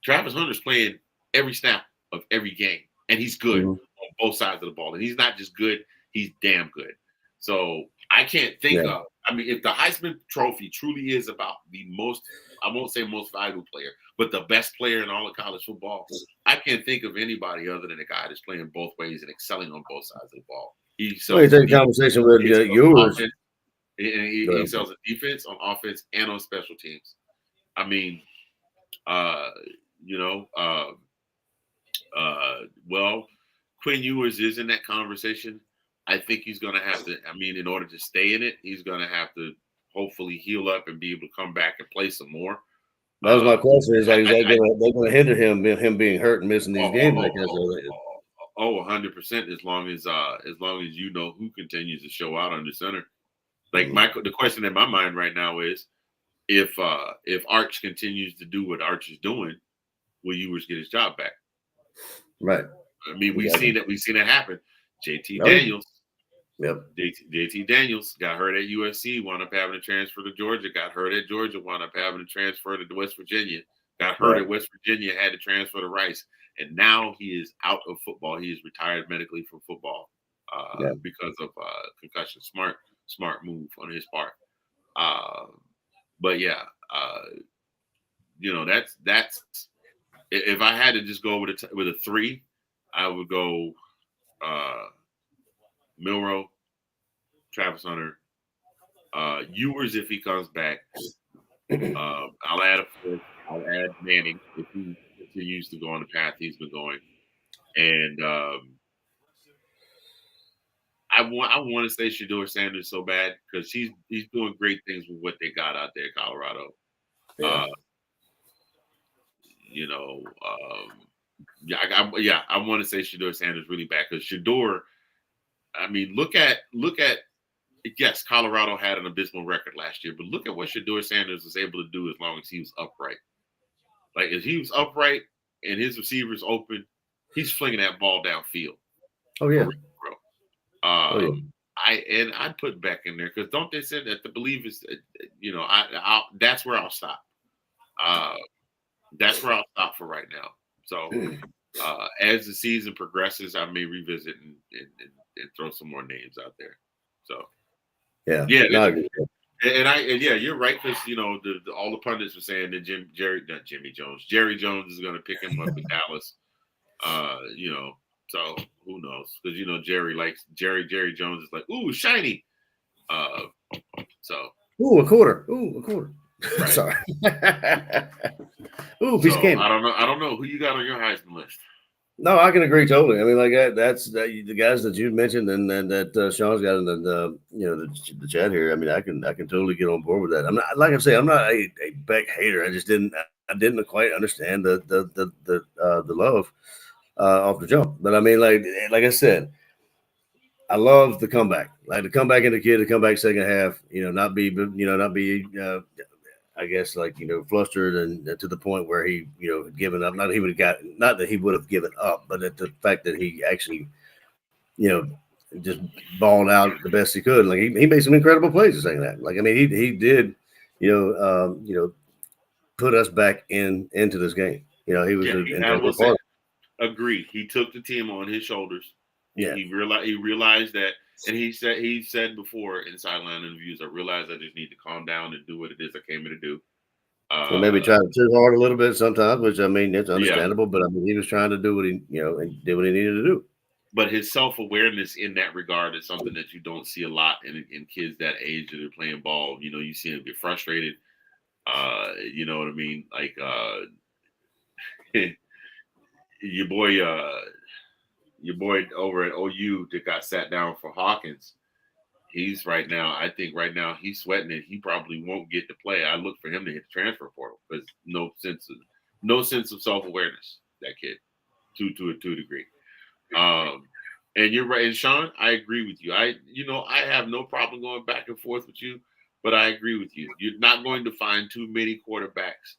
Travis Hunter's playing every snap of every game, and he's good on both sides of the ball. And he's not just good, he's damn good. So I can't think of, I mean, if the Heisman Trophy truly is about the most, I won't say most valuable player, but the best player in all of college football, I can't think of anybody other than a guy that's playing both ways and excelling on both sides of the ball. He take a conversation with yours. He excels in defense, on offense, and on special teams. I mean, well, Quinn Ewers is in that conversation. I think he's going to have to, I mean, in order to stay in it, he's going to have to hopefully heal up and be able to come back and play some more. That was my question. Is like, they're going to hinder him being hurt and missing these games? 100%. As long as you know who continues to show out under center. Like the question in my mind right now is, if Arch continues to do what Arch is doing, will Ewers get his job back? Right. I mean, we've seen it happen. JT Daniels. Yep. JT Daniels got hurt at USC, wound up having to transfer to Georgia, got hurt at Georgia, wound up having to transfer to West Virginia, got hurt at West Virginia, had to transfer to Rice. And now he is out of football. He is retired medically from football because of concussion. Smart move on his part. But yeah, that's if I had to just go with a 3, I would go Milroe, Travis Hunter, Ewers if he comes back, I'll add a fourth. I'll add Manning if he continues to go on the path he's been going. And I want to say Shedeur Sanders so bad because he's doing great things with what they got out there in Colorado. Yeah. You know, I want to say Shedeur Sanders really bad because Shedeur. I mean, look at. Yes, Colorado had an abysmal record last year, but look at what Shedeur Sanders was able to do as long as he was upright. Like if he was upright and his receivers open, he's flinging that ball downfield. Oh yeah. Bro. I'd put Beck in there because don't they say that the belief is, that's where I'll stop. That's where I'll stop for right now. So as the season progresses, I may revisit and throw some more names out there. So. Yeah, you're right because all the pundits were saying that Jerry Jones is going to pick him up in Dallas. So who knows? Because Jerry Jones is like, ooh, shiny. Ooh, a quarter. Right. Sorry. Ooh, piece of candy. I don't know who you got on your Heisman list. No, I can agree totally. I mean, like that's the guys that you mentioned, and that Sean's got in the chat here. I mean, I can totally get on board with that. I'm not, like I say, I'm not a Beck hater. I didn't quite understand the love off the jump. But I mean, like I said, I love the comeback, like the comeback in the kid, the comeback second half. Not be I guess flustered and to the point where he had given up. Not that he would have given up, but at the fact that he actually just balled out the best he could. Like he made some incredible plays the second half. Like I mean he did put us back into this game. He was an integral part. Agree. He took the team on his shoulders. Yeah. He realized that. And he said before in sideline interviews, I realized I just need to calm down and do what it is I came here to do. Well, maybe try too hard a little bit sometimes, which I mean it's understandable. But I mean he was trying to do what he and did what he needed to do. But his self-awareness in that regard is something that you don't see a lot in kids that age that are playing ball. You see them get frustrated. You know what I mean? Like your boy over at OU that got sat down for Hawkins, I think right now he's sweating it. He probably won't get to play. I look for him to hit the transfer portal because no sense of self-awareness, that kid, to a degree. And you're right. And Sean, I agree with you. I have no problem going back and forth with you, but I agree with you. You're not going to find too many quarterbacks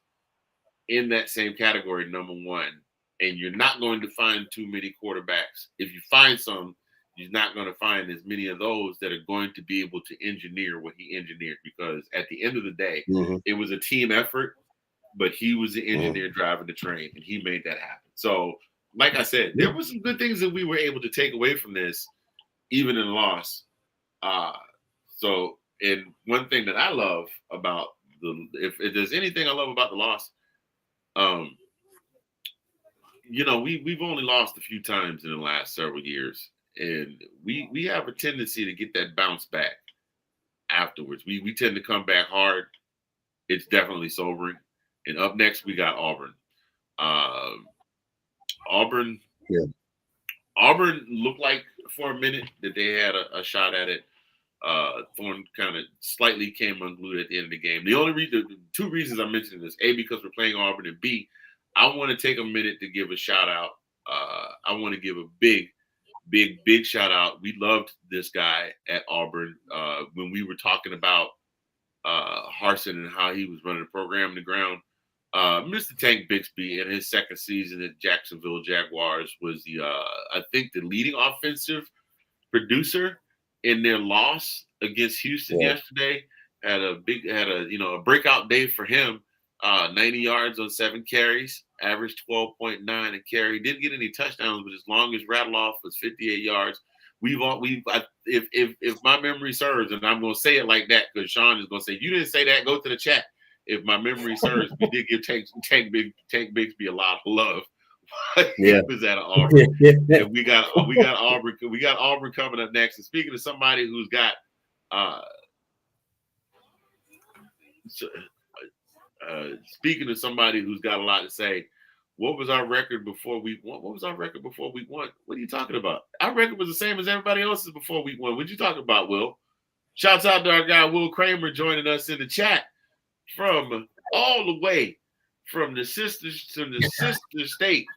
in that same category, number one. And you're not going to find too many quarterbacks. If you find some, you're not going to find as many of those that are going to be able to engineer what he engineered. Because at the end of the day, It was a team effort, but he was the engineer driving the train, and he made that happen. So, like I said, there were some good things that we were able to take away from this, even in loss. And one thing that I love about if there's anything I love about the loss, we've only lost a few times in the last several years, and we have a tendency to get that bounce back afterwards. We tend to come back hard. It's definitely sobering. And up next, we got Auburn. Auburn looked like for a minute that they had a shot at it. Thorne kind of slightly came unglued at the end of the game. The two reasons I'm mentioning this, A, because we're playing Auburn, and B, I want to take a minute to give a shout out. I want to give a big shout out. We loved this guy at Auburn when we were talking about Harsin and how he was running the program on the ground. Mr. Tank Bixby in his second season at Jacksonville Jaguars was I think the leading offensive producer in their loss against Houston yesterday. Had a breakout day for him. 90 yards on 7 carries, averaged 12.9 a carry. Didn't get any touchdowns, but his longest rattle off was 58 yards. If my memory serves, and I'm going to say it like that because Sean is going to say, you didn't say that, go to the chat. If my memory serves, we did give Tank Bixby a lot of love. He was at Auburn. And we got Auburn. We got Auburn coming up next. And speaking of somebody who's got Speaking of somebody who's got a lot to say, what was our record before week one? What was our record before week one? What are you talking about? Our record was the same as everybody else's before week one. What you talking about, Will? Shouts out to our guy Will Kramer joining us in the chat from all the way from the sister state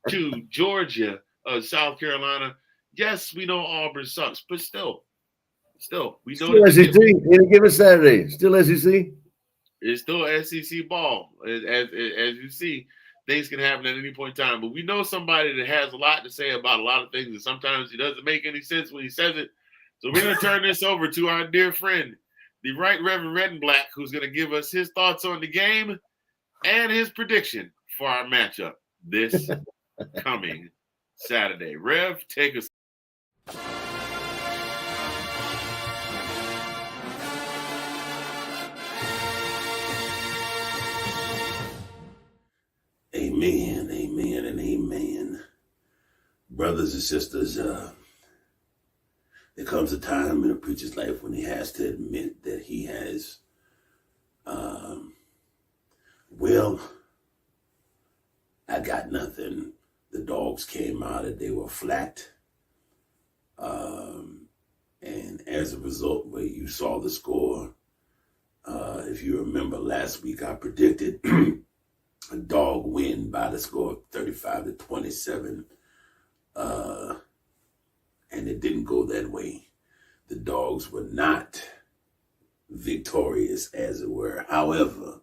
to Georgia, South Carolina. Yes, we know Auburn sucks, but still, we know still SEC. Any given Saturday, still SEC. It's still SEC ball. As you see, things can happen at any point in time. But we know somebody that has a lot to say about a lot of things, and sometimes it doesn't make any sense when he says it. So we're going to turn this over to our dear friend, the Right Reverend Redenblack, who's going to give us his thoughts on the game and his prediction for our matchup this coming Saturday. Rev, take us. Amen, amen, and amen. Brothers and sisters, there comes a time in a preacher's life when he has to admit that he has, well, I got nothing. The dogs came out and they were flat. And as a result, where you saw the score, if you remember last week, I predicted a dog win by the score of 35-27. And it didn't go that way. The dogs were not victorious, as it were. However,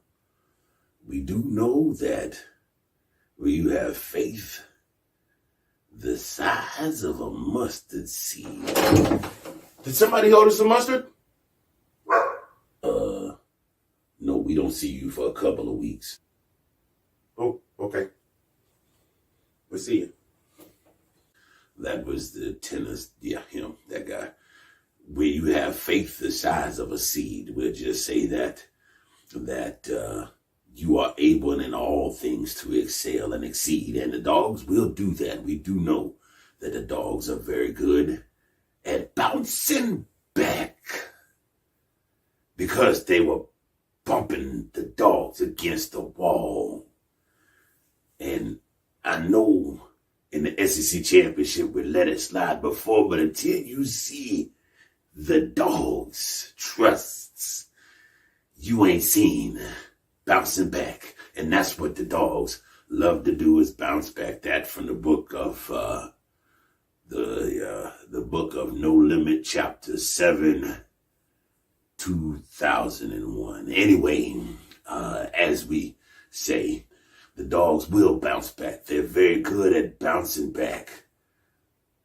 we do know that when you have faith the size of a mustard seed. Did somebody order some mustard? No, we don't see you for a couple of weeks. Oh, okay. We'll see you. That was the tennis, him, that guy. Where you have faith the size of a seed, we'll just say that you are able in all things to excel and exceed, and the dogs will do that. We do know that the dogs are very good at bouncing back because they were bumping the dogs against the wall. And I know in the SEC championship we let it slide before, but until you see the dogs' trusts, you ain't seen bouncing back. And that's what the dogs love to do, is bounce back. That from the book of the book of No Limit, chapter 7, 2001. Anyway, as we say, the dogs will bounce back. They're very good at bouncing back.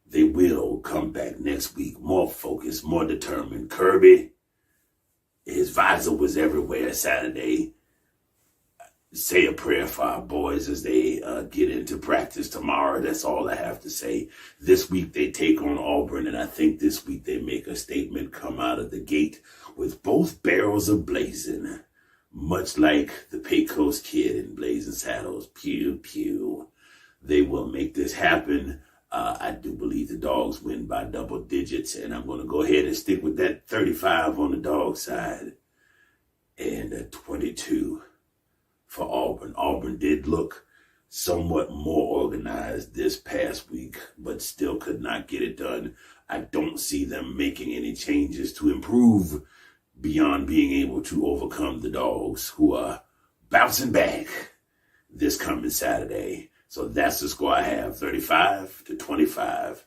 They will come back next week, more focused, more determined. Kirby, his visor was everywhere Saturday. Say a prayer for our boys as they get into practice tomorrow. That's all I have to say. This week they take on Auburn, and I think this week they make a statement, come out of the gate with both barrels a blazing, much like the Pecos Kid in Blazing Saddles. Pew, pew. They will make this happen. I do believe the dogs win by double digits, and I'm going to go ahead and stick with that 35 on the dog side and 22 for Auburn. Auburn did look somewhat more organized this past week, but still could not get it done. I don't see them making any changes to improve beyond being able to overcome the dogs, who are bouncing back this coming Saturday. So that's the score I have, 35-25.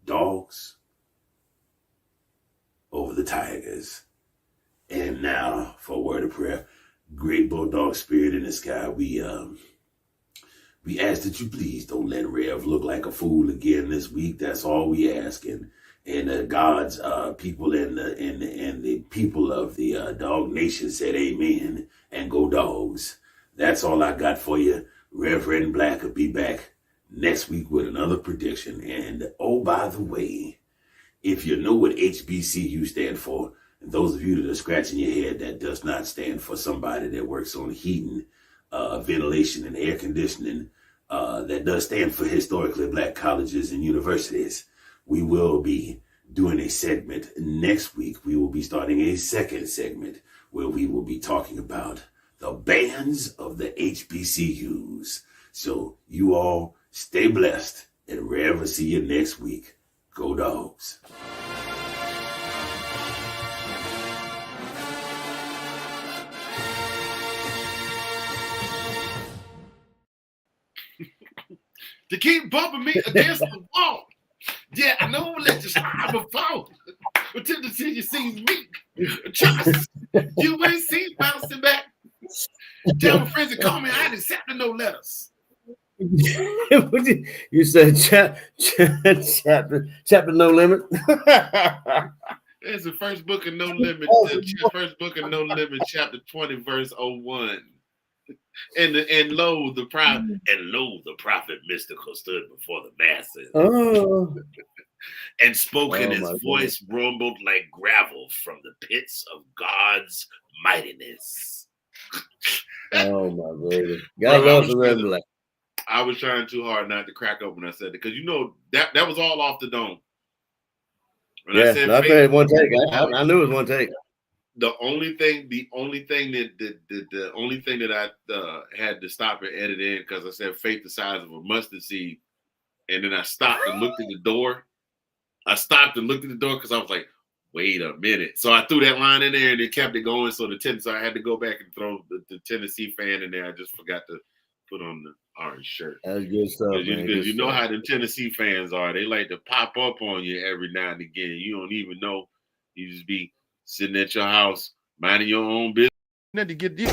Dogs over the Tigers. And now for a word of prayer. Great Bulldog Spirit in the sky, we ask that you please don't let Rev look like a fool again this week. That's all we ask. And God's people and the people of the Dog Nation said amen and go dogs. That's all I got for you. Reverend Black will be back next week with another prediction. And oh, by the way, if you know what HBCU stand for, and those of you that are scratching your head, that does not stand for somebody that works on heating, ventilation, and air conditioning. That does stand for historically black colleges and universities. We will be doing a segment. Next week, we will be starting a second segment where we will be talking about the bands of the HBCUs. So you all stay blessed and wherever see you next week. Go Dogs. To keep bumping me against the wall. Yeah, I know let you slide before. Until the city sees me. Trust. UNC bouncing back. Tell my friends to call me. I ain't accepting no letters. You said chapter no limit. There's the first book of No Limit. First book of No Limit, chapter 20, verse 01. And lo, the prophet mystical stood before the masses. Oh. And spoke, and his voice goodness. rumbled like gravel from the pits of God's mightiness. Oh my baby. God loves the red and black. I was trying too hard not to crack up when I said it, because you know that was all off the dome. When Yeah, I said I said one take. I knew it was one take. The only thing that I had to stop and edit in, because I said faith the size of a mustard seed, and then I stopped and looked at the door. Because I was like, wait a minute. So I threw that line in there and it kept it going. So I had to go back and throw the Tennessee fan in there. I just forgot to put on the orange shirt. That's good stuff, man. Because you know how the Tennessee fans are. They like to pop up on you every now and again. You don't even know. You just be sitting at your house, minding your own business. Not to get you.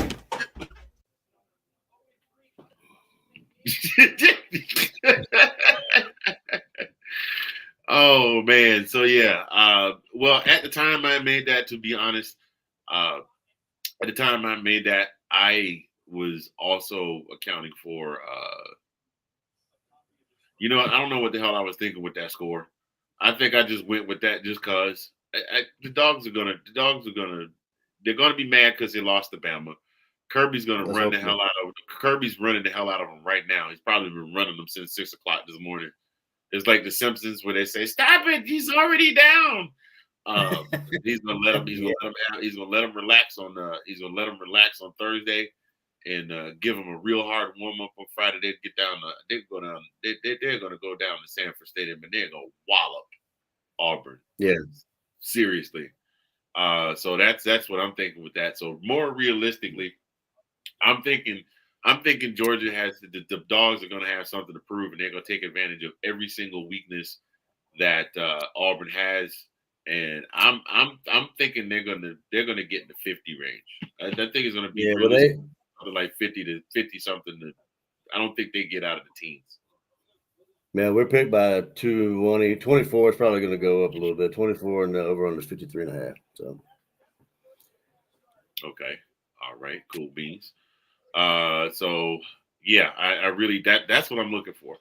Oh man, so yeah. Well, at the time I made that, to be honest, I was also accounting for. I don't know what the hell I was thinking with that score. I think I just went with that just because they're gonna be mad because they lost to Bama. Kirby's gonna run the hell out of. Kirby's running the hell out of them right now. He's probably been running them since 6 o'clock this morning. It's like the Simpsons where they say, "Stop it! He's already down." He's gonna let him. He's gonna let him relax on. He's gonna let him relax on Thursday, and give him a real hard warm up on Friday. They're gonna go down to Sanford Stadium and they're gonna wallop Auburn. Yeah, seriously. So that's what I'm thinking with that. So more realistically, I'm thinking Georgia has the Dogs are going to have something to prove, and they're going to take advantage of every single weakness that Auburn has. And I'm thinking they're going to get in the 50 range. I think it's going to be like 50 to 50 something. I don't think they get out of the teens. Man, we're picked by 220. 24 is probably going to go up a little bit. 24 and the over under 53.5. So. Okay. All right. Cool beans. So yeah, I really that's what I'm looking for.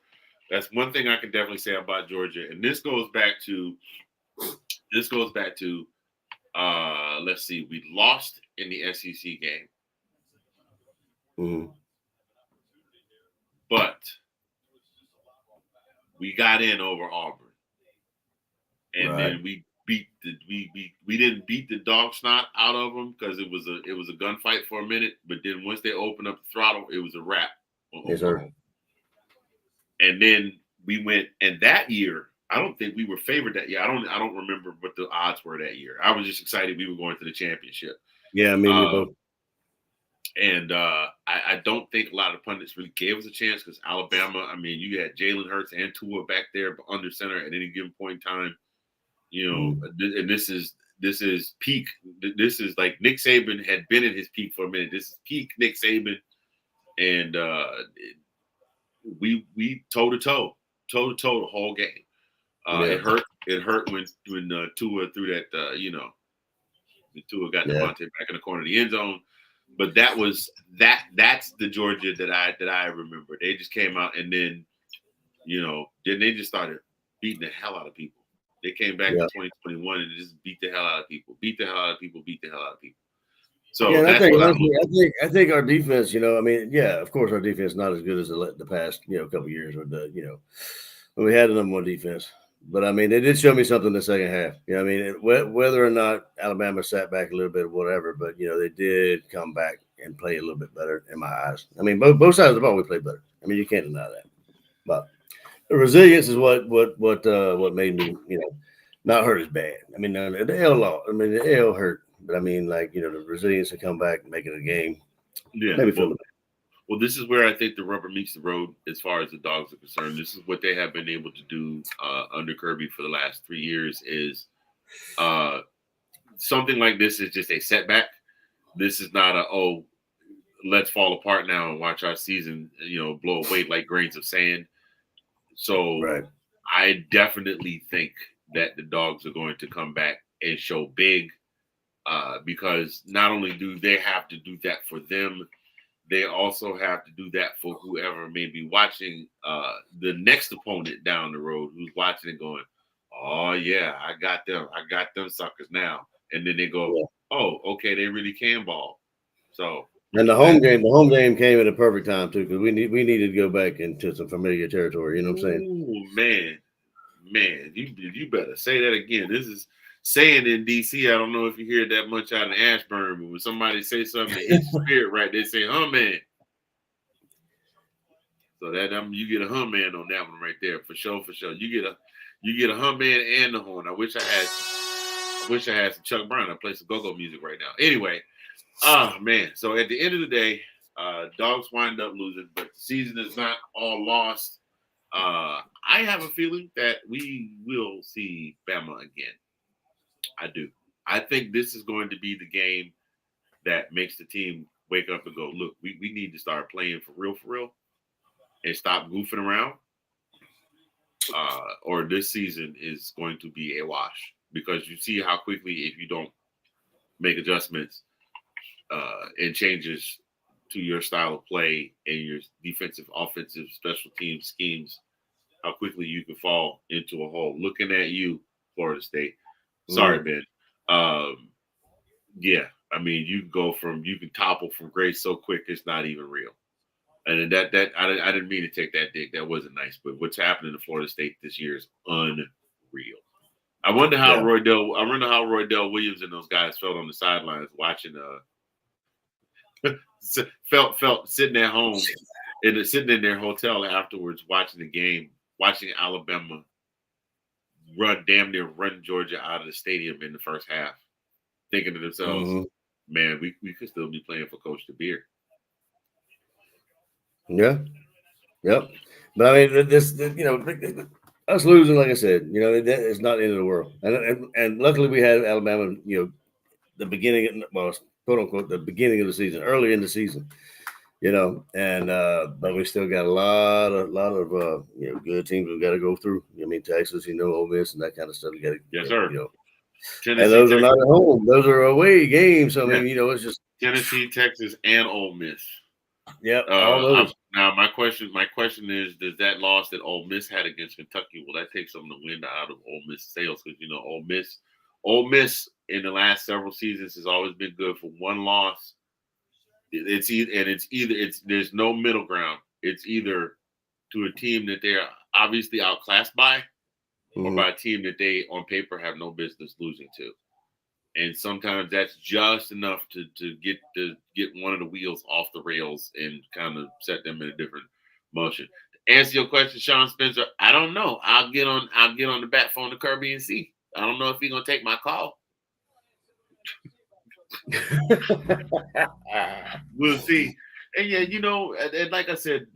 That's one thing I can definitely say about Georgia. And this goes back to let's see, we lost in the SEC game. Mm-hmm. But we got in over Auburn. And then we didn't beat the dog snot out of them because it was a gunfight for a minute, but then once they opened up the throttle, it was a wrap. Yes, sir. And then we went, and that year, I don't think we were favored that year. I don't remember what the odds were that year. I was just excited we were going to the championship. Yeah, me both. And I don't think a lot of pundits really gave us a chance because Alabama, I mean, you had Jalen Hurts and Tua back there under center at any given point in time. And this is peak. This is like Nick Saban had been in his peak for a minute. This is peak Nick Saban, and we toe to toe the whole game. It hurt when Tua threw that. The Tua got Devontae back in the corner of the end zone. But that's the Georgia that I remember. They just came out and then they just started beating the hell out of people. They came back in 2021 and just beat the hell out of people. So yeah, that's I think our defense, of course our defense is not as good as the past, couple of years when we had the number one defense. But I mean, they did show me something in the second half. You know, what I mean, whether or not Alabama sat back a little bit, whatever, but they did come back and play a little bit better in my eyes. I mean, both sides of the ball we played better. I mean, you can't deny that. But the resilience is what made me not hurt as bad. I mean, the L lost. I mean, the L hurt, but I mean, the resilience to come back and make it a game. Yeah, maybe feel well, this is where I think the rubber meets the road as far as the Dogs are concerned. This is what they have been able to do under Kirby for the last 3 years is something like this is just a setback. This is not let's fall apart now and watch our season, blow away like grains of sand. So right. I definitely think that the Dogs are going to come back and show big because not only do they have to do that for them, they also have to do that for whoever may be watching the next opponent down the road who's watching and going, oh, yeah, I got them suckers now. And then they go, oh, okay, they really can ball. So. And the home game came at a perfect time, too, because we needed to go back into some familiar territory. You know what I'm saying? Ooh, man, you better say that again. This is saying in D.C., I don't know if you hear that much out in Ashburn, but when somebody say something that hits your spirit right, they say, man. So that you get a man on that one right there, for sure. You get a man and the horn. I wish I had some Chuck Brown. I play some go-go music right now. Anyway, man. So at the end of the day, Dogs wind up losing, but the season is not all lost. I have a feeling that we will see Bama again. I do. I think this is going to be the game that makes the team wake up and go, look, we need to start playing for real, and stop goofing around. Or this season is going to be a wash because you see how quickly, if you don't make adjustments and changes to your style of play and your defensive, offensive, special team schemes, how quickly you can fall into a hole. Looking at you, Florida State. Sorry, Ben. Yeah, I mean, you can topple from grace so quick it's not even real. And that I didn't mean to take that dig. That wasn't nice. But what's happening to Florida State this year is unreal. I wonder how Roy Dell Williams and those guys felt on the sidelines watching. felt sitting at home and sitting in their hotel afterwards watching the game, watching Alabama damn near run Georgia out of the stadium in the first half, thinking to themselves, man, we could still be playing for Coach DeBeer. Yeah. Yep. But I mean, us losing, like I said, that is not the end of the world. And luckily we had Alabama, the beginning, quote unquote, the beginning of the season, early in the season, and but we still got a lot of good teams we've got to go through. I mean, Texas, Ole Miss and that kind of stuff. We got to, yes, sir. And those are not at home; those are away games. So I mean, it's just Tennessee, Texas, and Ole Miss. Yep. All those. Now, my question is: does that loss that Ole Miss had against Kentucky, will that take some of the wind out of Ole Miss sails? Because Ole Miss in the last several seasons has always been good for one loss. There's no middle ground. It's either to a team that they're obviously outclassed by, or by a team that they on paper have no business losing to. And sometimes that's just enough to get one of the wheels off the rails and kind of set them in a different motion. To answer your question, Sean Spencer, I don't know. I'll get on the bat phone to Kirby and see. I don't know if he's gonna take my call. We'll see. And yeah, and like I said,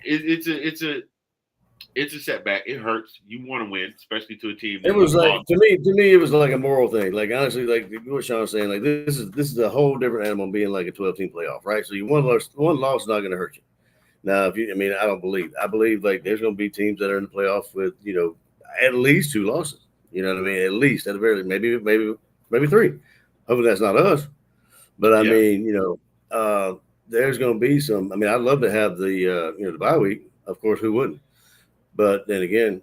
it's a setback. It hurts. You want to win, especially to a team. It was like to me, it was like a moral thing. Like honestly, like what Sean was saying, like this is a whole different animal being like a 12-team playoff, right? So one loss is not going to hurt you. Now, I believe like there's going to be teams that are in the playoff with at least 2 losses. You know what I mean? At least at the very maybe 3. Hopefully that's not us. But I mean, there's going to be some. I mean, I'd love to have the bye week. Of course, who wouldn't? But then again,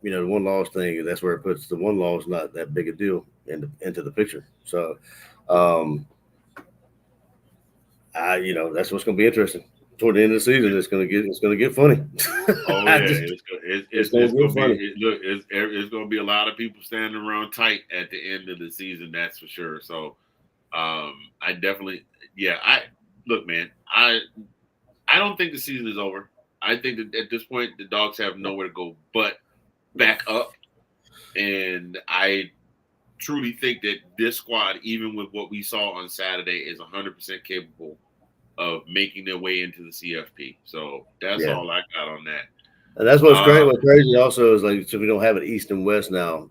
the one loss thing, that's where it puts the one loss not that big a deal into the picture. So, that's what's going to be interesting. toward the end of the season, it's gonna get funny. Oh yeah, it's gonna gonna get funny. it's gonna be a lot of people standing around tight at the end of the season. That's for sure. So, I definitely, look, man, I don't think the season is over. I think that at this point the Dogs have nowhere to go but back up, and I truly think that this squad, even with what we saw on Saturday, is 100% capable of making their way into the CFP. So that's all I got on that. And that's what's great. What's crazy also is like, so we don't have it East and West now,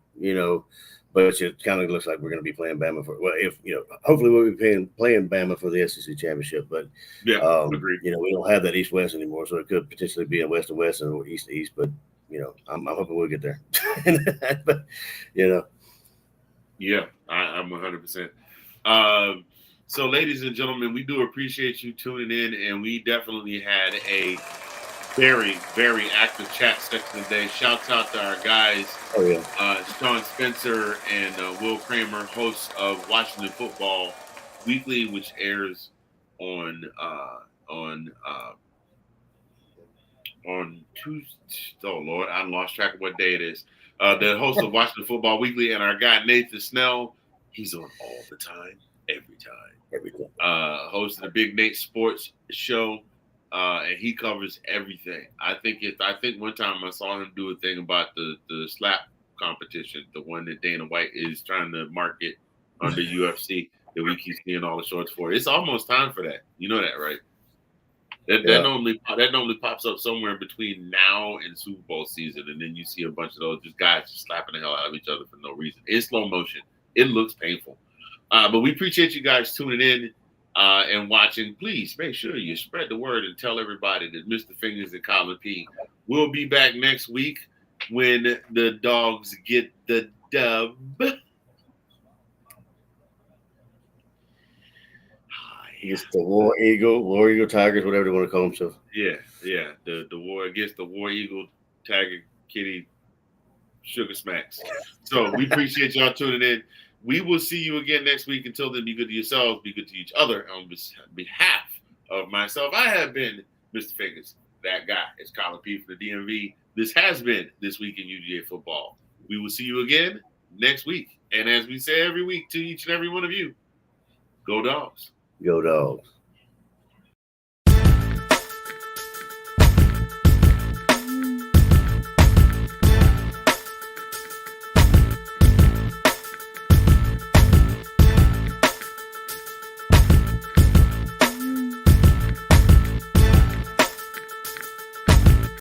but it kind of looks like we're going to be playing Bama hopefully we'll be playing Bama for the SEC championship. But agreed. We don't have that East West anymore, so it could potentially be a West to West and East to East. But I'm hoping we'll get there. But I'm 100%. So, ladies and gentlemen, we do appreciate you tuning in, and we definitely had a very, very active chat section today. Shouts out to our guys, Sean Spencer and Will Kramer, hosts of Washington Football Weekly, which airs on Tuesday. Oh Lord, I lost track of what day it is. The host of Washington Football Weekly, and our guy Nathan Snell. He's on all the time, every time. Host of the Big Nate Sports Show, and he covers everything. I think one time I saw him do a thing about the slap competition, the one that Dana White is trying to market under UFC that we keep seeing all the shorts for. It's almost time for that. You know that, right? That normally pops up somewhere between now and Super Bowl season, and then you see a bunch of those just guys just slapping the hell out of each other for no reason in slow motion. It looks painful. But we appreciate you guys tuning in and watching. Please make sure you spread the word and tell everybody that Mr. Fingers and Colin P will be back next week when the Dogs get the dub. It's the War Eagle Tigers, whatever they want to call themselves. Yeah. The war against the War Eagle Tiger Kitty Sugar Smacks. So we appreciate y'all tuning in. We will see you again next week. Until then, be good to yourselves, be good to each other. On behalf of myself, I have been Mr. Fingers. That guy is Colin P. from the DMV. This has been This Week in UGA Football. We will see you again next week. And as we say every week to each and every one of you, go Dogs. Go Dogs.